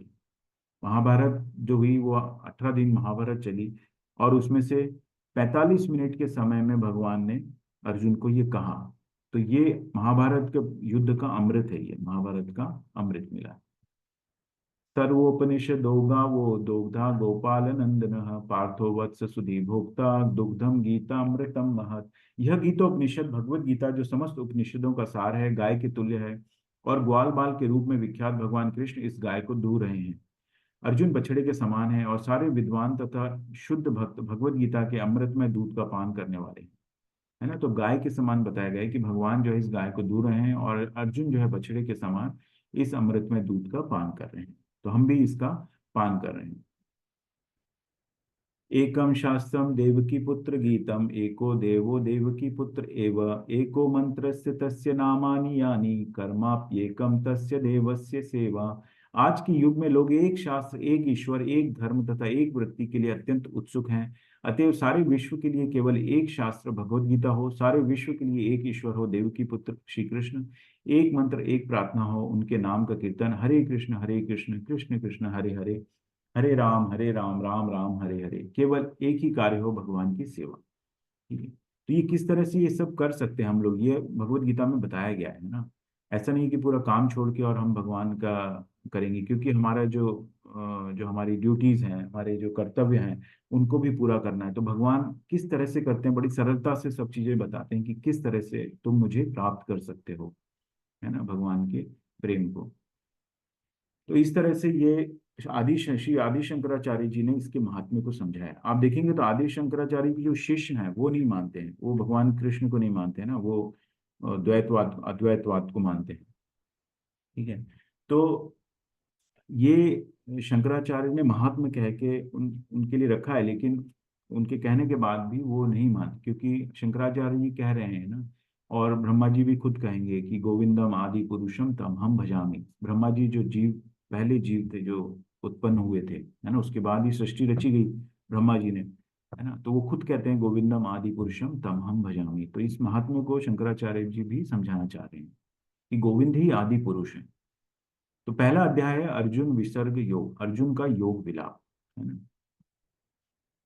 [SPEAKER 1] महाभारत जो हुई वो 18 दिन महाभारत चली, और उसमें से 45 मिनट के समय में भगवान ने अर्जुन को ये कहा। तो ये महाभारत के युद्ध का अमृत है, ये महाभारत का अमृत मिला। सर्वोपनिषदो गावो दोग्धा गोपाल नंदन पार्थो वत्स सुधी भोक्ता दुग्धम गीतामृतम महत। यह गीतोपनिषद भगवत गीता जो समस्त उपनिषदों का सार है, गाय के तुल्य है और ग्वाल बाल के रूप में विख्यात भगवान कृष्ण इस गाय को दूह रहे हैं। अर्जुन बछड़े के समान है और सारे विद्वान तथा शुद्ध भक्त भगवत गीता के अमृत में दूध का पान करने वाले हैं, है ना। तो गाय के समान बताया गया है कि भगवान जो है इस गाय को दूह रहे हैं और अर्जुन जो है बछड़े के समान इस अमृत में दूध का पान कर रहे हैं। तो हम भी इसका पान कर रहे हैं। एकम शास्त्रम देवकी पुत्र गीतम एको देवो देवकी पुत्र एव एको मंत्रस्य तस्य नामानि यानि कर्माप्येकम तस्य देवस्य सेवा। आज के युग में लोग एक शास्त्र, एक ईश्वर, एक धर्म तथा एक वृत्ति के लिए अत्यंत उत्सुक हैं। अतएव सारे विश्व के लिए केवल एक शास्त्र भगवत गीता हो, सारे विश्व के लिए एक ईश्वर हो देवकी पुत्र श्री कृष्ण, एक मंत्र एक प्रार्थना हो उनके नाम का कीर्तन, हरे कृष्ण कृष्ण कृष्ण हरे हरे, हरे राम राम राम हरे हरे। केवल एक ही कार्य हो, भगवान की सेवा। ठीक है। तो ये किस तरह से ये सब कर सकते हैं हम लोग, ये भगवत गीता में बताया गया है ना। ऐसा नहीं कि पूरा काम छोड़ के और हम भगवान का करेंगे, क्योंकि हमारा जो हमारी ड्यूटीज हैं, हमारे जो कर्तव्य हैं, उनको भी पूरा करना है। तो भगवान किस तरह से करते हैं, बड़ी सरलता से सब चीजें बताते हैं कि किस तरह से तुम मुझे प्राप्त कर सकते हो, है ना, भगवान के प्रेम को। तो इस तरह से ये श्री आदि शंकराचार्य जी ने इसके महात्म्य को समझाया। आप देखेंगे तो आदि शंकराचार्य के जो शिष्य हैं वो नहीं मानते हैं, वो भगवान कृष्ण को नहीं मानते हैं ना, वो द्वैतवाद अद्वैतवाद को मानते हैं। ठीक है। तो ये शंकराचार्य ने महात्मा कह के उनके लिए रखा है, लेकिन उनके कहने के बाद भी वो नहीं मानते, क्योंकि शंकराचार्य जी कह रहे हैं ना, और ब्रह्मा जी भी खुद कहेंगे कि गोविंदम आदि पुरुषम तम हम भजामि। ब्रह्मा जी जो जीव, पहले जीव थे जो उत्पन्न हुए थे, है ना, उसके बाद ही सृष्टि रची गई ब्रह्मा जी ने, है ना, तो वो खुद कहते हैं गोविंदम आदि पुरुषम तम हम भजामि। तो इस महात्म्य को शंकराचार्य जी भी समझाना चाह रहे हैं कि गोविंद ही आदि पुरुष है। तो पहला अध्याय है अर्जुन विसर्ग योग, अर्जुन का योग विलाप, है ना।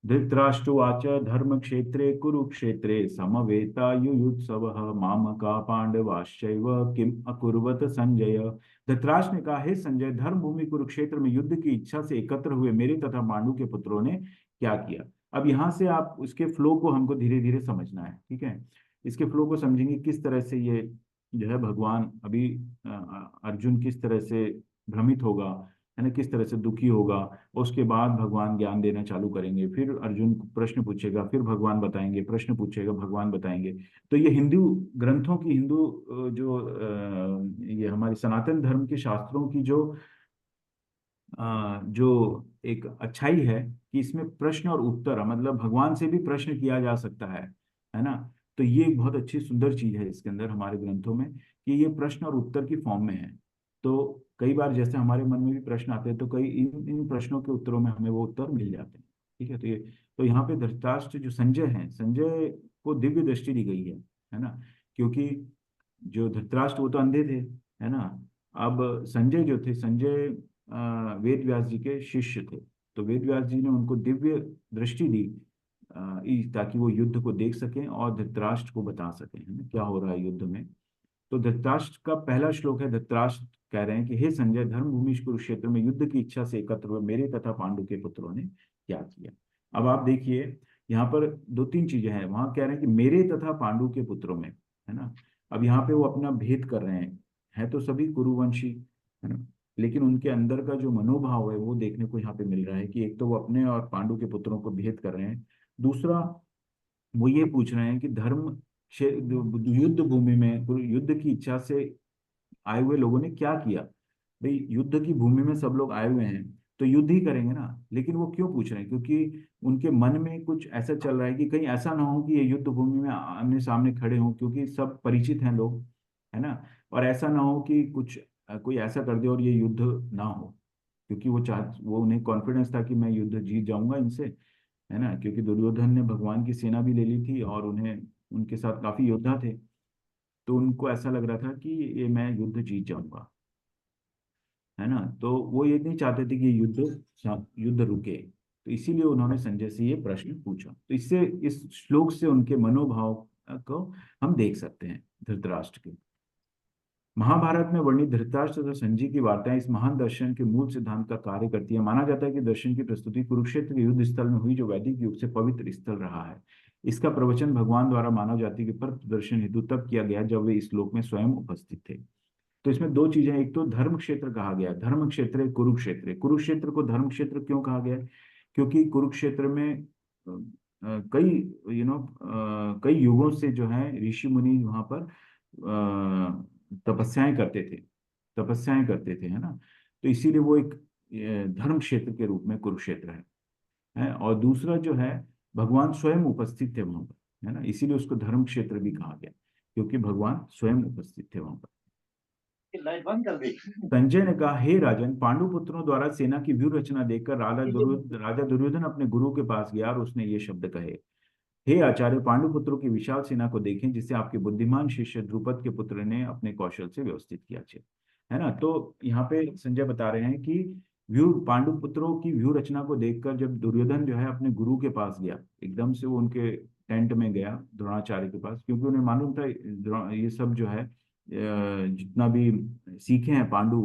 [SPEAKER 1] धृतराष्ट्रवाच धर्म क्षेत्रे कुरुक्षेत्रे समवेतायुयुत्सवः मामका पांडवाश्चैव किम अकुर्वत संजय। धृतराष्ट्र ने कहा, हे संजय, धर्म भूमि कुरुक्षेत्र में युद्ध की इच्छा से एकत्र हुए मेरे तथा पांडु के पुत्रों ने क्या किया। अब यहाँ से आप उसके फ्लो को हमको धीरे धीरे समझना है, ठीक है। इसके फ्लो को समझेंगे किस तरह से ये जो है भगवान अभी अर्जुन किस तरह से भ्रमित होगा, है ना, किस तरह से दुखी होगा। उसके बाद भगवान ज्ञान देना चालू करेंगे, फिर अर्जुन प्रश्न पूछेगा, फिर भगवान बताएंगे, प्रश्न पूछेगा, भगवान बताएंगे। तो ये हिंदू ग्रंथों की, हिंदू ये हमारे सनातन धर्म के शास्त्रों की जो एक अच्छाई है कि इसमें प्रश्न और उत्तर, मतलब भगवान से भी प्रश्न किया जा सकता है ना। तो ये एक बहुत अच्छी सुंदर चीज है इसके अंदर हमारे ग्रंथों में, कि ये प्रश्न और उत्तर की फॉर्म में है। तो कई बार जैसे हमारे मन में भी प्रश्न आते हैं, तो कई इन इन प्रश्नों के उत्तरों में हमें वो उत्तर मिल जाते हैं। ठीक है। तो यहाँ पे धृतराष्ट्र जो संजय हैं, संजय को दिव्य दृष्टि दी गई है ना, क्योंकि जो धृतराष्ट्र वो तो अंधे थे, है ना। अब संजय जो थे, संजय वेद व्यास जी के शिष्य थे। तो वेद व्यास जी ने उनको दिव्य दृष्टि दी, ताकि वो युद्ध को देख सकें और धृतराष्ट्र को बता सकें, है ना, क्या हो रहा है युद्ध में। तो धृतराष्ट्र का पहला श्लोक है, धृतराष्ट्र कह रहे हैं कि हे संजय, धर्मभूमि कुरुक्षेत्र में युद्ध की इच्छा से एकत्र हुए मेरे तथा पांडु के पुत्रों ने क्या किया। अब आप देखिए, यहाँ पर दो तीन चीजें हैं। वहां कह रहे हैं कि मेरे तथा पांडु के पुत्रों में, है ना। अब यहाँ पे वो अपना भेद कर रहे हैं, है तो सभी कुरुवंशी, है ना, लेकिन उनके अंदर का जो मनोभाव है वो देखने को यहाँ पे मिल रहा है कि एक तो वो अपने और पांडु के पुत्रों को भेद कर रहे हैं। दूसरा, वो ये पूछ रहे हैं कि युद्ध भूमि में युद्ध की इच्छा से आए हुए लोगों ने क्या किया। भाई, युद्ध की भूमि में सब लोग आए हुए हैं तो युद्ध ही करेंगे ना। लेकिन वो क्यों पूछ रहे हैं, क्योंकि उनके मन में कुछ ऐसा चल रहा है कि कहीं ऐसा ना हो कि ये युद्ध भूमि में आमने सामने खड़े हों, क्योंकि सब परिचित हैं लोग, है ना। और ऐसा ना हो कि कुछ कोई ऐसा कर दे और ये युद्ध ना हो, क्योंकि वो उन्हें कॉन्फिडेंस था कि मैं युद्ध जीत जाऊंगा इनसे, है ना, क्योंकि दुर्योधन ने भगवान की सेना भी ले ली थी और उन्हें उनके साथ काफी योद्धा थे। तो उनको ऐसा लग रहा था कि ये मैं युद्ध जीत जाऊंगा, है ना। तो वो ये नहीं चाहते थे कि युद्ध रुके। तो इसीलिए उन्होंने संजय से ये प्रश्न पूछा। तो इससे, इस श्लोक से उनके मनोभाव को हम देख सकते हैं धृतराष्ट्र के। महाभारत में वर्णित धृतराष्ट्र तथा संजय की वार्ताएं इस महान दर्शन के मूल सिद्धांत का कार्य करती है। माना जाता है कि दर्शन की प्रस्तुति कुरुक्षेत्र के युद्ध स्थल में हुई, जो वैदिक युग से पवित्र स्थल रहा है। इसका प्रवचन भगवान द्वारा मानव जाति के पर दर्शन हेतु तब किया गया जब वे इस लोक में स्वयं उपस्थित थे। तो इसमें दो चीजें हैं। एक तो धर्म क्षेत्र कहा गया, धर्म क्षेत्र कुरुक्षेत्र। कुरुक्षेत्र को धर्म क्षेत्र क्यों कहा गया है? क्योंकि कुरुक्षेत्र में कई कई युगों से जो है ऋषि मुनि वहां पर तपस्याएं करते थे, तपस्याएं करते थे, है ना। तो इसीलिए वो एक धर्म क्षेत्र के रूप में कुरुक्षेत्र है। और दूसरा जो है, भगवान स्वयं उपस्थित थे वहां पर, है ना, इसीलिए उसको धर्म क्षेत्र भी कहा गया, क्योंकि भगवान स्वयं उपस्थित थे वहां पर। लाइट बंद कर दी। संजय ने कहा, हे राजन, पांडु पुत्रों द्वारा सेना की व्यूह रचना देखकर राजा दुर्योधन अपने गुरु के पास गया और उसने ये शब्द कहे, हे आचार्य, पांडुपुत्रों की विशाल सेना को देखें जिसे आपके बुद्धिमान शिष्य द्रुपद के पुत्र ने अपने कौशल से व्यवस्थित किया है ना। तो यहाँ पे संजय बता रहे हैं कि पांडुपुत्रों की व्यू रचना को देखकर जब दुर्योधन जो है अपने गुरु के पास गया, एकदम से वो उनके टेंट में गया द्रोणाचार्य के पास, क्योंकि उन्हें मालूम था ये सब जो है जितना भी सीखे हैं पांडु,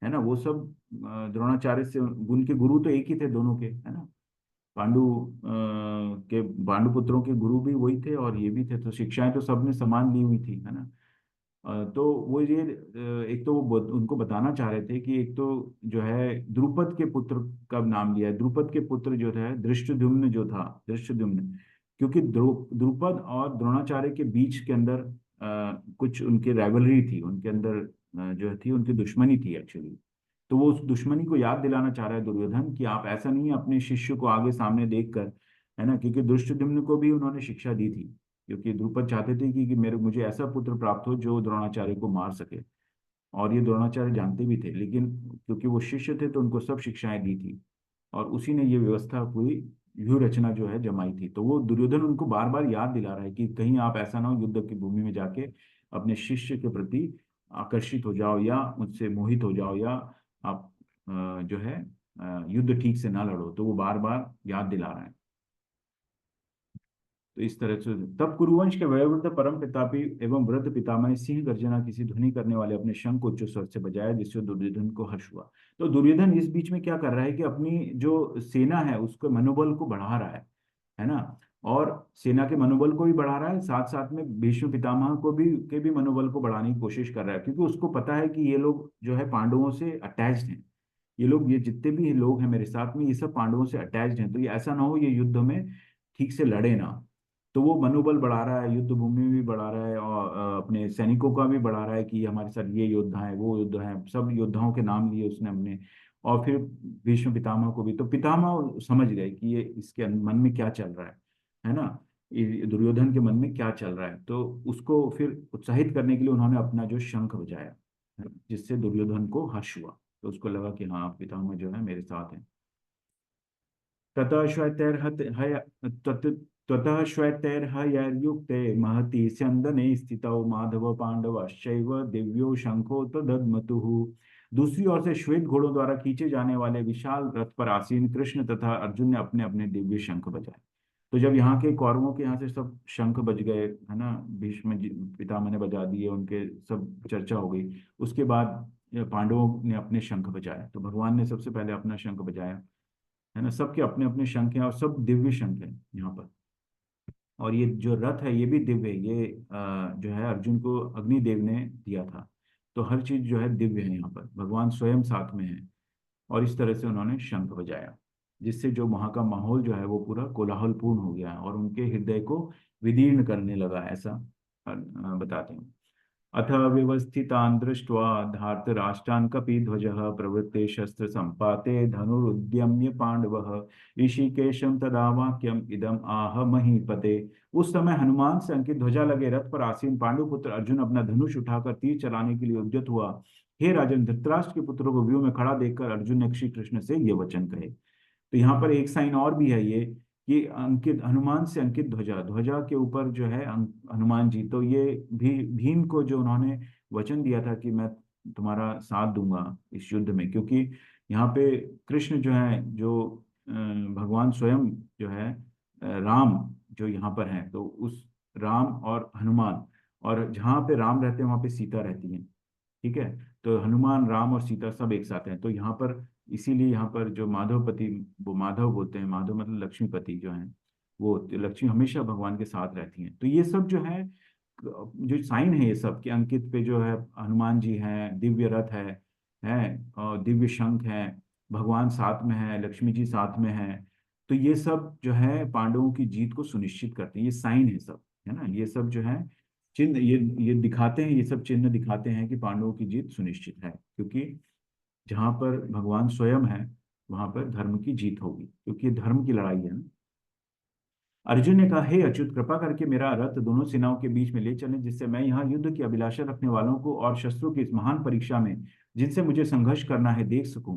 [SPEAKER 1] है ना, वो सब द्रोणाचार्य से, उनके गुरु तो एक ही थे दोनों के, है ना। पांडु के पांडु पुत्रों के गुरु भी वही थे और ये भी थे, तो शिक्षाएं तो सबने समान ली हुई थी, है ना। तो वो ये एक तो वो उनको बताना चाह रहे थे कि एक तो जो है द्रुपद के पुत्र का नाम लिया है। द्रुपद के पुत्र जो था धृष्टद्युम्न जो था, धृष्टद्युम्न, क्योंकि द्रुपद और द्रोणाचार्य के बीच के अंदर कुछ उनकी राइवलरी थी, उनके अंदर जो थी उनकी दुश्मनी थी एक्चुअली। तो वो उस दुश्मनी को याद दिलाना चाह रहा है दुर्योधन कि आप ऐसा नहीं है अपने शिष्य को आगे सामने देखकर, है ना, क्योंकि धृष्टद्युम्न को भी उन्होंने शिक्षा दी थी, क्योंकि द्रुपद चाहते थे कि मेरे मुझे ऐसा पुत्र प्राप्त हो जो द्रोणाचार्य को मार सके। और ये द्रोणाचार्य जानते भी थे, लेकिन क्योंकि वो शिष्य थे तो उनको सब शिक्षाएं दी थी, और उसी ने ये व्यवस्था पूरी व्यूह रचना जो है जमाई थी। तो वो दुर्योधन उनको बार बार याद दिला रहा है कि कहीं आप ऐसा ना हो युद्ध की भूमि में जाके अपने शिष्य के प्रति आकर्षित हो जाओ या उनसे मोहित हो जाओ, या आप जो है युद्ध ठीक से ना लड़ो। तो वो बार बार याद दिला रहा है। तो इस तरह से तब कुरुवंश के वयोवृद्ध परम प्रतापी एवं वृद्ध पितामह ने सिंह गर्जना किसी ध्वनि करने वाले अपने शंख को उच्च स्वर से बजाया, जिससे दुर्योधन को हर्ष हुआ। तो दुर्योधन इस बीच में क्या कर रहा है कि अपनी जो सेना है उसको मनोबल को बढ़ा रहा है ना। और सेना के मनोबल को भी बढ़ा रहा है, साथ साथ में भीष्म पितामह को भी के भी मनोबल को बढ़ाने की कोशिश कर रहा है, क्योंकि उसको पता है कि ये लोग जो है पांडवों से अटैच्ड हैं। ये लोग, ये जितने भी लोग हैं मेरे साथ में, ये सब पांडवों से अटैच्ड हैं, तो ये ऐसा ना हो ये युद्ध में ठीक से लड़े ना। तो वो मनोबल बढ़ा रहा है, युद्ध भूमि में भी बढ़ा रहा है, और अपने सैनिकों का भी बढ़ा रहा है कि हमारे साथ ये योद्धा है वो योद्धा है, सब योद्धाओं के नाम लिए उसने अपने। और फिर भीष्म पितामह को भी, तो पितामह समझ गए कि ये इसके मन में क्या चल रहा है ना, ये दुर्योधन के मन में क्या चल रहा है। तो उसको फिर उत्साहित करने के लिए उन्होंने अपना जो शंख बजाया, जिससे दुर्योधन को हर्ष हुआ। तो उसको लगा कि हाँ पितामह जो है मेरे साथ हैं। ततः श्वेतैर्हत हय त्वतः श्वेतैर्हयैर्युक्ते महति स्यन्दने स्थितौ माधव पांडवश्चैव दिव्यो शंखो तदधमतुः। दूसरी ओर से श्वेत घोड़ों द्वारा खींचे जाने वाले विशाल रथ पर आसीन कृष्ण तथा अर्जुन ने अपने अपने दिव्य शंख बजाए। तो जब यहाँ के कौरवों के यहाँ से सब शंख बज गए, है ना, पितामह ने बजा दिए, उनके सब चर्चा हो गई, उसके बाद पांडवों ने अपने शंख बजाए। तो भगवान ने सबसे पहले अपना शंख बजाया, है ना। सबके अपने अपने शंख हैं और सब दिव्य शंख हैं यहाँ पर। और ये जो रथ है ये भी दिव्य है, ये जो है अर्जुन को अग्निदेव ने दिया था। तो हर चीज जो है दिव्य है यहाँ पर, भगवान स्वयं साथ में है। और इस तरह से उन्होंने शंख बजाया, जिससे जो वहाँ का माहौल जो है वो पूरा कोलाहलपूर्ण हो गया और उनके हृदय को विदीर्ण करने लगा, ऐसा बताते हैं। अथ व्यवस्थितान् दृष्ट्वा धार्तराष्ट्रान् कपिध्वजः प्रवृत्ते शस्त्रसम्पाते धनुरुद्यम्य पाण्डवः ऋषिकेशं तदा वाक्यम् इदम् आह महीपते। उस समय हनुमान से अंकित ध्वजा लगे रथ पर आसीन पांडुपुत्र अर्जुन अपना धनुष उठाकर तीर चलाने के लिए उद्यत हुआ। हे राजन, धृतराष्ट्र के पुत्रों को व्यूह में खड़ा देखकर अर्जुन ने श्री कृष्ण से ये वचन कहे। तो यहाँ पर एक साइन और भी है ये, कि अंकित हनुमान से अंकित ध्वजा, ध्वजा के ऊपर जो है हनुमान जी, तो ये भी भीम को जो उन्होंने वचन दिया था कि मैं तुम्हारा साथ दूंगा इस युद्ध में, क्योंकि यहाँ पे कृष्ण जो है, जो भगवान स्वयं जो है, राम जो यहाँ पर हैं, तो उस राम और हनुमान, और जहाँ पे राम रहते हैं वहाँ पे सीता रहती है, ठीक है। तो हनुमान, राम और सीता सब एक साथ हैं। तो यहाँ पर इसीलिए यहाँ पर जो माधवपति, वो माधव बोलते हैं, माधव मतलब लक्ष्मीपति जो हैं, वो लक्ष्मी हमेशा भगवान के साथ रहती हैं। तो ये सब जो है, जो साइन है ये सब, कि अंकित पे जो है हनुमान जी हैं, दिव्य रथ है और दिव्य शंख है, भगवान साथ में है, लक्ष्मी जी साथ में है। तो ये सब जो है पांडवों की जीत को सुनिश्चित करते हैं, ये साइन है सब, है ना। ये सब जो है चिन्ह, ये दिखाते हैं, ये सब चिन्ह दिखाते हैं कि पांडवों की जीत सुनिश्चित है, क्योंकि जहां पर भगवान स्वयं है वहां पर धर्म की जीत होगी, क्योंकि ये धर्म की लड़ाई है ना। अर्जुन ने कहा, हे अच्युत, कृपा करके मेरा रथ दोनों सेनाओं के बीच में ले चलें, जिससे मैं यहाँ युद्ध की अभिलाषा रखने वालों को और शस्त्रों की इस महान परीक्षा में जिनसे मुझे संघर्ष करना है देख सकूं,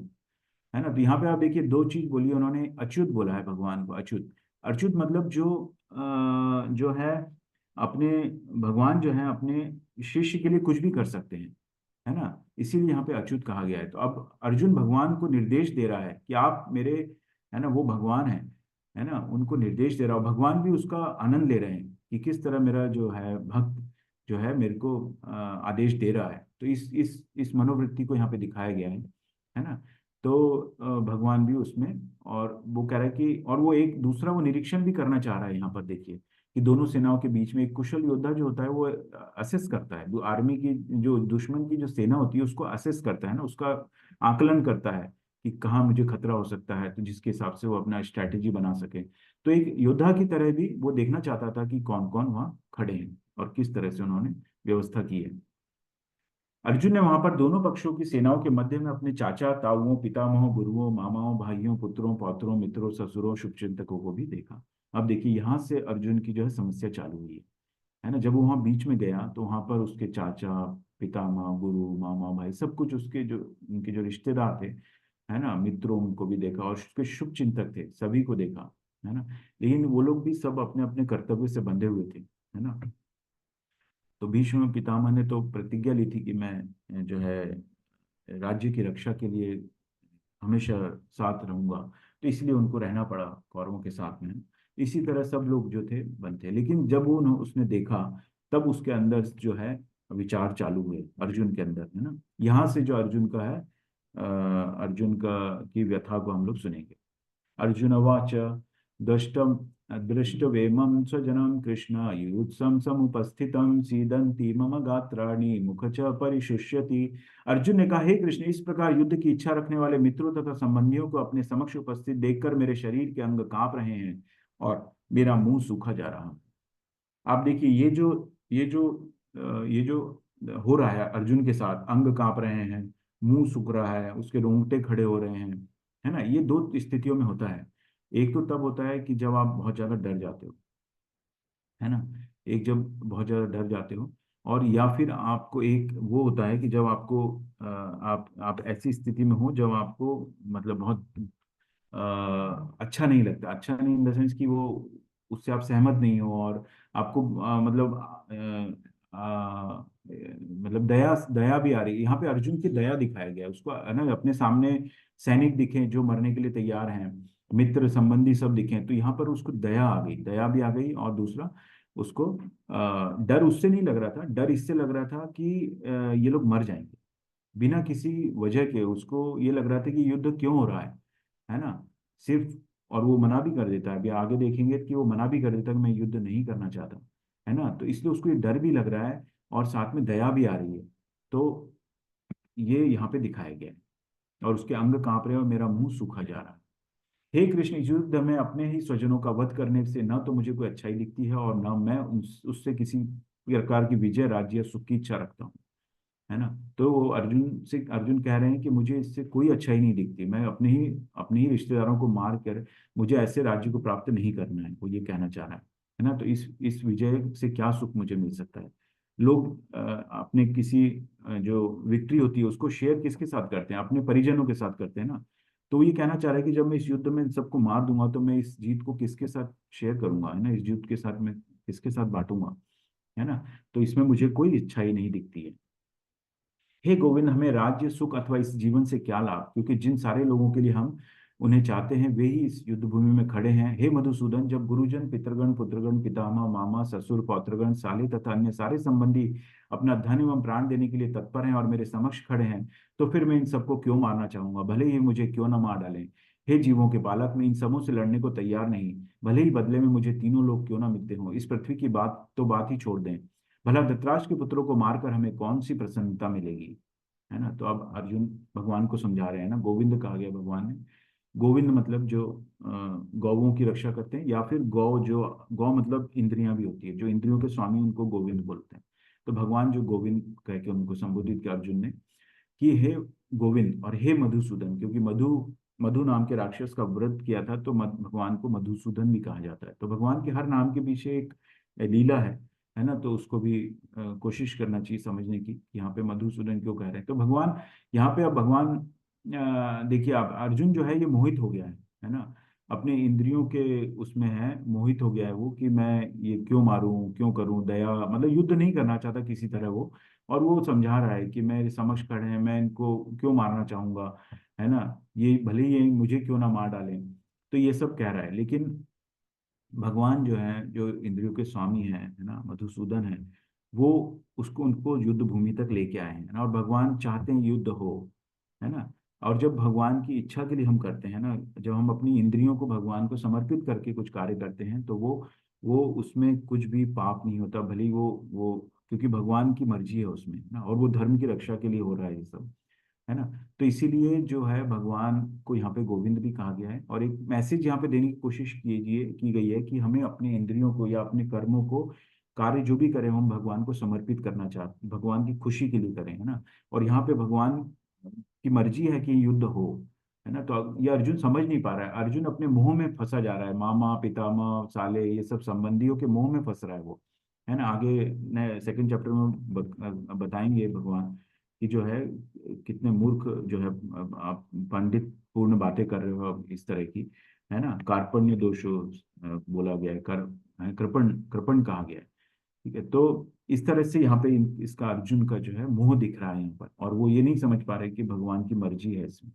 [SPEAKER 1] है ना। तो यहाँ पे आप देखिए दो चीज बोली उन्होंने, अच्युत बोला है भगवान को, अच्युत। अच्युत मतलब जो है अपने, भगवान जो है अपने शिष्य के लिए कुछ भी कर सकते हैं, है ना। इसीलिए यहाँ पे अच्युत कहा गया है। तो अब अर्जुन भगवान को निर्देश दे रहा है कि आप मेरे, है ना, वो भगवान है ना, उनको निर्देश दे रहा हो, भगवान भी उसका आनंद ले रहे हैं कि किस तरह मेरा जो है भक्त जो है मेरे को आदेश दे रहा है। तो इस मनोवृत्ति को यहाँ पे दिखाया गया है ना। तो भगवान भी उसमें, और वो कह रहा है कि, और वो एक दूसरा वो निरीक्षण भी करना चाह रहा है यहाँ पर, देखिए कि दोनों सेनाओं के बीच में एक कुशल योद्धा जो होता है वो असेस करता है, जो आर्मी की, जो दुश्मन की जो सेना होती है उसको असेस करता है ना, उसका आकलन करता है कि कहाँ मुझे खतरा हो सकता है, तो जिसके हिसाब से वो अपना स्ट्रैटेजी बना सके। तो एक योद्धा की तरह भी वो देखना चाहता था कि कौन कौन वहाँ खड़े हैं और किस तरह से उन्होंने व्यवस्था की है। अर्जुन ने वहां पर दोनों पक्षों की सेनाओं के मध्य में अपने चाचा ताऊओं, पितामहों, गुरुओं, मामाओं, भाइयों, पुत्रों, पौत्रों, मित्रों, ससुरों, शुभचिंतकों को भी देखा। अब देखिए यहाँ से अर्जुन की जो है समस्या चालू हुई है ना। जब वो वहां बीच में गया तो वहां पर उसके चाचा, पितामह, गुरु, मामा, भाई, सब कुछ उसके जो, उनके जो रिश्तेदार थे, है ना, मित्रों, उनको भी देखा, और उसके शुभ चिंतक थे, सभी को देखा, है ना। लेकिन वो लोग भी सब अपने अपने कर्तव्य से बंधे हुए थे, है ना। तो भीष्म पितामह ने तो प्रतिज्ञा ली थी कि मैं जो है राज्य की रक्षा के लिए हमेशा साथ रहूंगा। तो इसलिए उनको रहना पड़ा कौरवों के साथ में। इसी तरह सब लोग जो थे बनते, लेकिन जब वो उसने देखा, तब उसके अंदर जो है विचार चालू हुए अर्जुन के अंदर, है ना। यहाँ से जो अर्जुन का है, अर्जुन का की व्यथा को हम लोग सुनेंगे। अर्जुनवाच दृष्टम दृष्टवेमं स्वजनं कृष्ण युत्सं समुपस्थितं सीदन्ति मम गात्राणि मुख च परिशुष्यति। अर्जुन ने कहा, हे कृष्ण, इस प्रकार युद्ध की इच्छा रखने वाले मित्रों तथा संबंधियों को अपने समक्ष उपस्थित देखकर मेरे शरीर के अंग कांप रहे हैं और मेरा मुंह सूखा जा रहा है। आप देखिए ये जो हो रहा है अर्जुन के साथ, अंग कांप रहे हैं, मुंह सूख रहा है, उसके रोंगटे खड़े हो रहे हैं, है ना। ये दो स्थितियों में होता है। एक तो तब होता है कि जब आप बहुत ज्यादा डर जाते हो, है ना। एक जब बहुत ज्यादा डर जाते हो, और या फिर आपको एक वो होता है कि जब आपको आप ऐसी स्थिति में हो जब आपको मतलब बहुत अच्छा नहीं लगता, अच्छा नहीं इन द सेंस कि वो उससे आप सहमत नहीं हो, और आपको मतलब दया दया भी आ रही है। यहाँ पे अर्जुन की दया दिखाया गया है उसको, है ना। अपने सामने सैनिक दिखे जो मरने के लिए तैयार हैं, मित्र संबंधी सब दिखे, तो यहाँ पर उसको दया आ गई, दया भी आ गई। और दूसरा, उसको डर उससे नहीं लग रहा था, डर इससे लग रहा था कि ये लोग मर जाएंगे बिना किसी वजह के। उसको ये लग रहा था कि युद्ध क्यों हो रहा है ना, सिर्फ। और वो मना भी कर देता है, अभी आगे देखेंगे कि वो मना भी कर देता है कि मैं युद्ध नहीं करना चाहता, है ना। तो इसलिए उसको ये डर भी लग रहा है और साथ में दया भी आ रही है। तो ये यहाँ पे दिखाया गया है। और उसके अंग कांप रहे हैं और मेरा मुंह सूखा जा रहा है। हे कृष्ण, इस युद्ध में अपने ही स्वजनों का वध करने से न तो मुझे कोई अच्छाई दिखती है और न मैं उससे किसी प्रकार की विजय, राज्य या सुख की इच्छा रखता हूँ, है ना। तो वो अर्जुन कह रहे हैं कि मुझे इससे कोई अच्छाई नहीं दिखती, मैं अपने ही रिश्तेदारों को मार कर मुझे ऐसे राज्य को प्राप्त नहीं करना है, वो ये कहना चाह रहा है ना। तो इस विजय से क्या सुख मुझे मिल सकता है। लोग अपने किसी जो विक्ट्री होती है उसको शेयर किसके साथ करते हैं, अपने परिजनों के साथ करते हैं ना। तो वो ये कहना चाह रहा है कि जब मैं इस युद्ध में सबको मार दूंगा तो मैं इस जीत को किसके साथ शेयर करूंगा, है ना, इस युद्ध के साथ मैं किसके साथ बांटूंगा, है ना। तो इसमें मुझे कोई इच्छा ही नहीं दिखती है। हे गोविंद, हमें राज्य सुख अथवा इस जीवन से क्या लाभ, क्योंकि जिन सारे लोगों के लिए हम उन्हें चाहते हैं वे ही इस युद्ध भूमि में खड़े हैं। हे मधुसूदन, जब गुरुजन, पितृगण, पुत्रगण, पितामह, मामा, ससुर, पौत्रगण, साले तथा अन्य सारे संबंधी अपना धन एवं प्राण देने के लिए तत्पर हैं और मेरे समक्ष खड़े हैं, तो फिर मैं इन सबको क्यों मारना चाहूंगा, भले ही मुझे क्यों न मार डालें। हे जीवों के बालक, मैं इन सबों से लड़ने को तैयार नहीं, भले ही बदले में मुझे तीनों लोग क्यों न मिलते हों। इस पृथ्वी की बात ही छोड़ दें, भला धृतराष्ट्र के पुत्रों को मारकर हमें कौन सी प्रसन्नता मिलेगी, है ना। तो अब अर्जुन भगवान को समझा रहे हैं ना, गोविंद कहा गया भगवान ने। गोविंद मतलब जो गौवों की रक्षा करते हैं, या फिर गौ मतलब इंद्रियां भी होती है, जो इंद्रियों के स्वामी उनको गोविंद बोलते हैं। तो भगवान जो गोविंद कह के उनको संबोधित किया अर्जुन ने, कि हे गोविंद और हे मधुसूदन, क्योंकि मधु मधु नाम के राक्षस का व्रत किया था, तो भगवान को मधुसूदन भी कहा जाता है। तो भगवान के हर नाम के पीछे एक लीला है ना। तो उसको भी कोशिश करना चाहिए समझने की कि यहाँ पे मधुसूदन क्यों कह रहे हैं। तो भगवान यहाँ पे, अब भगवान देखिए, आप अर्जुन जो है ये मोहित हो गया है ना, अपने इंद्रियों के उसमें है, मोहित हो गया है वो, कि मैं ये क्यों मारूं, क्यों करूं, दया मतलब युद्ध नहीं करना चाहता किसी तरह वो। और वो समझा रहा है कि मेरे समक्ष खड़े हैं, मैं इनको क्यों मारना चाहूंगा, है ना। ये भले ही ये मुझे क्यों ना मार डालें, तो ये सब कह रहा है। लेकिन भगवान जो है, जो इंद्रियों के स्वामी है ना, मधुसूदन है, वो उसको उनको युद्ध भूमि तक लेके आए हैं ना। और भगवान चाहते हैं युद्ध हो, है ना। और जब भगवान की इच्छा के लिए हम करते हैं ना, जब हम अपनी इंद्रियों को भगवान को समर्पित करके कुछ कार्य करते हैं, तो वो उसमें कुछ भी पाप नहीं होता, भले ही वो क्योंकि भगवान की मर्जी है उसमें ना, और वो धर्म की रक्षा के लिए हो रहा है ये सब, है ना। तो इसीलिए जो है भगवान को यहाँ पे गोविंद भी कहा गया है। और एक मैसेज यहाँ पे देने की कोशिश की गई है कि हमें अपने इंद्रियों को या अपने कर्मों को, कार्य जो भी करें, हम भगवान को समर्पित करना चाहते, भगवान की खुशी के लिए करें, है ना। और यहाँ पे भगवान की मर्जी है कि युद्ध हो, है ना। तो ये अर्जुन समझ नहीं पा रहा है, अर्जुन अपने मोह में फंसा जा रहा है, मामा पितामह साले ये सब संबंधियों के मोह में फंस रहा है वो, है ना। आगे ने सेकंड चैप्टर में बताएंगे भगवान कि जो है कितने मूर्ख जो है, आप पंडित पूर्ण बातें कर रहे हो अब इस तरह की, है ना। कार्पण्य दोष बोला गया है, कृपण कृपण कहा गया है। ठीक है, तो इस तरह से यहाँ पे इसका अर्जुन का जो है मोह दिख रहा है यहाँ पर, और वो ये नहीं समझ पा रहे कि भगवान की मर्जी है इसमें।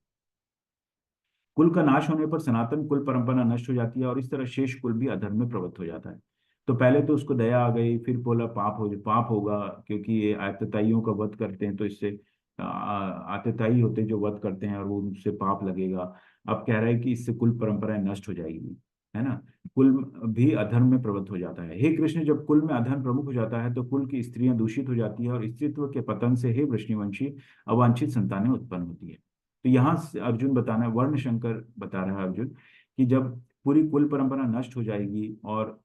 [SPEAKER 1] कुल का नाश होने पर सनातन कुल परंपरा नष्ट हो जाती है, और इस तरह शेष कुल भी अधर्म में प्रवृत्त हो जाता है। तो पहले तो उसको दया आ गई, फिर बोला पाप होगा, क्योंकि ये आतताइयों का वध करते हैं, तो इससे आतताई होते हैं जो वध करते हैं, और वो उनसे पाप लगेगा। अब कह रहा है कि इससे कुल परंपराएं नष्ट हो जाएगी, है ना। कुल भी अधर्म में प्रवृत्त हो जाता है। हे कृष्ण, जब कुल में अधर्म प्रमुख हो जाता है तो कुल की स्त्रियां दूषित हो जाती है, और स्त्रीत्व के पतन से हे वृष्णिवंशी अवांछित संतानें उत्पन्न होती है। तो यहाँ से अर्जुन बताना है, वर्ण शंकर बता रहा है अर्जुन, कि जब पूरी कुल परंपरा नष्ट हो जाएगी, और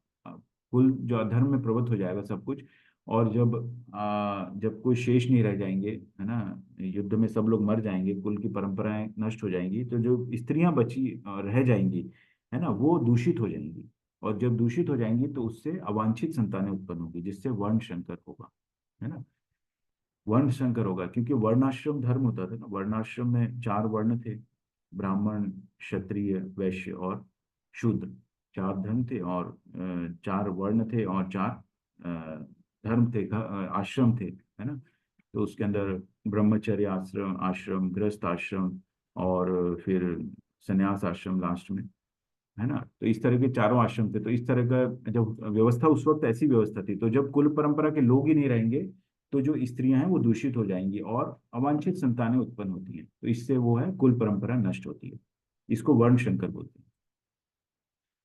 [SPEAKER 1] कुल जो अधर्म में प्रवृत्त हो जाएगा सब कुछ, और जब कोई शेष नहीं रह जाएंगे, है ना, युद्ध में सब लोग मर जाएंगे, कुल की परंपराएं नष्ट हो जाएंगी, तो जो स्त्रियां बची रह जाएंगी, है ना, वो दूषित हो जाएंगी। और जब दूषित हो जाएंगी तो उससे अवांछित संतानें उत्पन्न होगी, जिससे वर्ण शंकर होगा, है ना। वर्ण संकर होगा, क्योंकि वर्णाश्रम धर्म होता था ना। वर्णाश्रम में चार वर्ण थे, ब्राह्मण, क्षत्रिय, वैश्य और शूद्र। चार धर्म थे, और चार वर्ण थे, और चार धर्म थे, आश्रम थे, है ना। तो उसके अंदर ब्रह्मचर्य आश्रम आश्रम, गृहस्थ आश्रम, और फिर संन्यास आश्रम लास्ट में, है ना। तो इस तरह के चारों आश्रम थे। तो इस तरह का जब व्यवस्था, उस वक्त ऐसी व्यवस्था थी, तो जब कुल परंपरा के लोग ही नहीं रहेंगे, तो जो स्त्रियां हैं वो दूषित हो जाएंगी, और अवांछित संतानें उत्पन्न होती हैं, तो इससे वो है कुल परंपरा नष्ट होती है। इसको वर्ण शंकर बोलते हैं।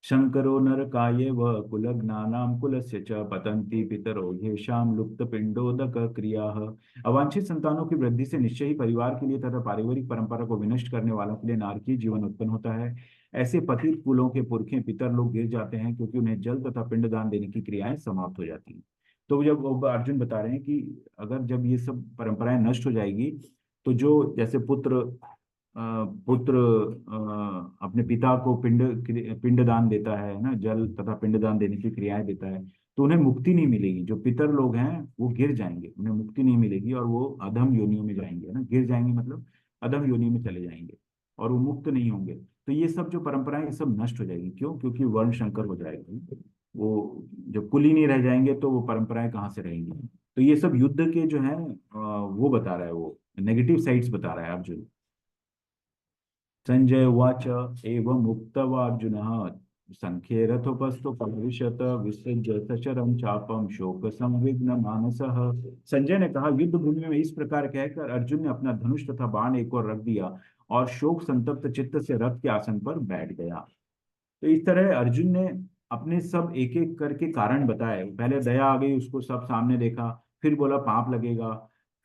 [SPEAKER 1] शंकरो नरकायेव कुलज्ञानां कुलस्य च पतन्ति पितरो येषां लुप्तपिंडोदक क्रियाः। अवांछित संतानों की वृद्धि से निश्चय ही परिवार के लिए तथा पारिवारिक परंपरा को विनष्ट करने वालों के लिए नारकीय जीवन उत्पन्न होता है। ऐसे पतित कुलों के पुरखे पितर लोग गिर जाते हैं, क्योंकि उन्हें जल तथा पिंडदान देने की क्रियाएं समाप्त हो जाती हैं। तो जब वो अर्जुन बता रहे हैं कि अगर जब ये सब परंपराएं नष्ट हो जाएगी, तो जो जैसे पुत्र अपने पिता को पिंडदान देता है ना, जल तथा पिंडदान देने की क्रियाएं देता है, तो उन्हें मुक्ति नहीं मिलेगी। जो पितर लोग हैं वो गिर जाएंगे, उन्हें मुक्ति नहीं मिलेगी, और वो अधम योनियों में जाएंगे, ना, गिर जाएंगे मतलब अधम योनि में चले जाएंगे, और वो मुक्त नहीं होंगे। तो ये सब जो परंपराएं, ये सब नष्ट हो जाएगी। क्यों? क्योंकि वर्ण संकर हो जाएगा। वो जब कुल ही नहीं रह जाएंगे, तो वो परंपराएं कहाँ से रहेंगी। तो ये सब युद्ध के जो है वो बता रहा है, वो नेगेटिव साइड्स बता रहा है अर्जुन। संजय उवाच एवं उक्त्वार्जुनः संख्ये रथोपस्थोपविशत विसृज्य सशरं चापं शोक संविघ्न मानसः। संजय ने कहा, युद्ध भूमि में इस प्रकार कहकर अर्जुन ने अपना धनुष तथा बाण एक ओर रख दिया, और शोक संतप्त चित्त से रथ के आसन पर बैठ गया। तो इस तरह अर्जुन ने अपने सब एक एक करके कारण बताए। पहले दया आ गई, उसको सब सामने देखा, फिर बोला पाप लगेगा,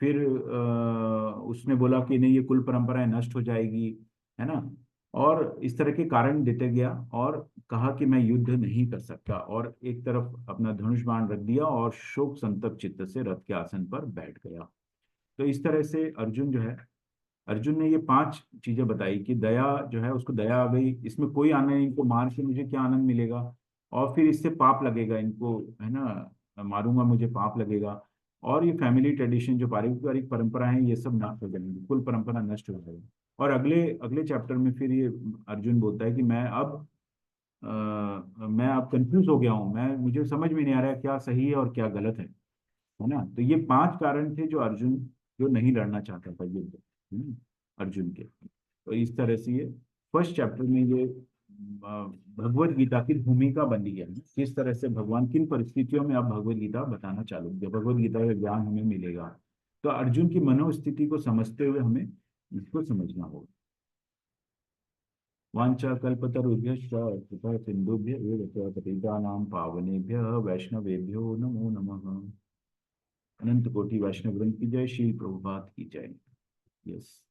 [SPEAKER 1] फिर उसने बोला कि नहीं, ये कुल परंपराएं नष्ट हो जाएगी, है ना। और इस तरह के कारण देते गया, और कहा कि मैं युद्ध नहीं कर सकता, और एक तरफ अपना धनुष बाण रख दिया, और शोक संतप्त चित्त से रथ के आसन पर बैठ गया। तो इस तरह से अर्जुन जो है, अर्जुन ने ये पांच चीजें बताई कि दया जो है, उसको दया आ गई, इसमें कोई आनंद नहीं, इनको मार के मुझे क्या आनंद मिलेगा, और फिर इससे पाप लगेगा इनको, है ना, मारूंगा मुझे पाप लगेगा। और ये फैमिली ट्रेडिशन जो पारिवारिक परंपरा है, ये सब नष्ट हो जाएंगी, कुल परंपरा नष्ट हो जाएगी। और अगले अगले चैप्टर में फिर ये अर्जुन बोलता है कि मैं अब कंफ्यूज हो गया हूँ, मैं मुझे समझ में नहीं आ रहा है क्या सही है और क्या गलत है ना। तो ये पांच कारण थे जो अर्जुन जो नहीं लड़ना चाहता था युद्ध, अर्जुन के। तो इस तरह से ये फर्स्ट चैप्टर में ये भगवत गीता की भूमिका बनी है, किस तरह से भगवान किन परिस्थितियों में आप भगवत गीता बताना चालू किया, भगवत गीता का ज्ञान हमें मिलेगा। तो अर्जुन की मनोस्थिति को समझते हुए हमें इसको समझना होगा। वांछा कल्पतरुभ्यश्च कृपा सिंधुभ्य एव च पतितानां पावनेभ्यः वैष्णवेभ्यो नमो नमः। अनंत कोटि वैष्णव वृंद की जय, श्री प्रभुपाद की जय। यस।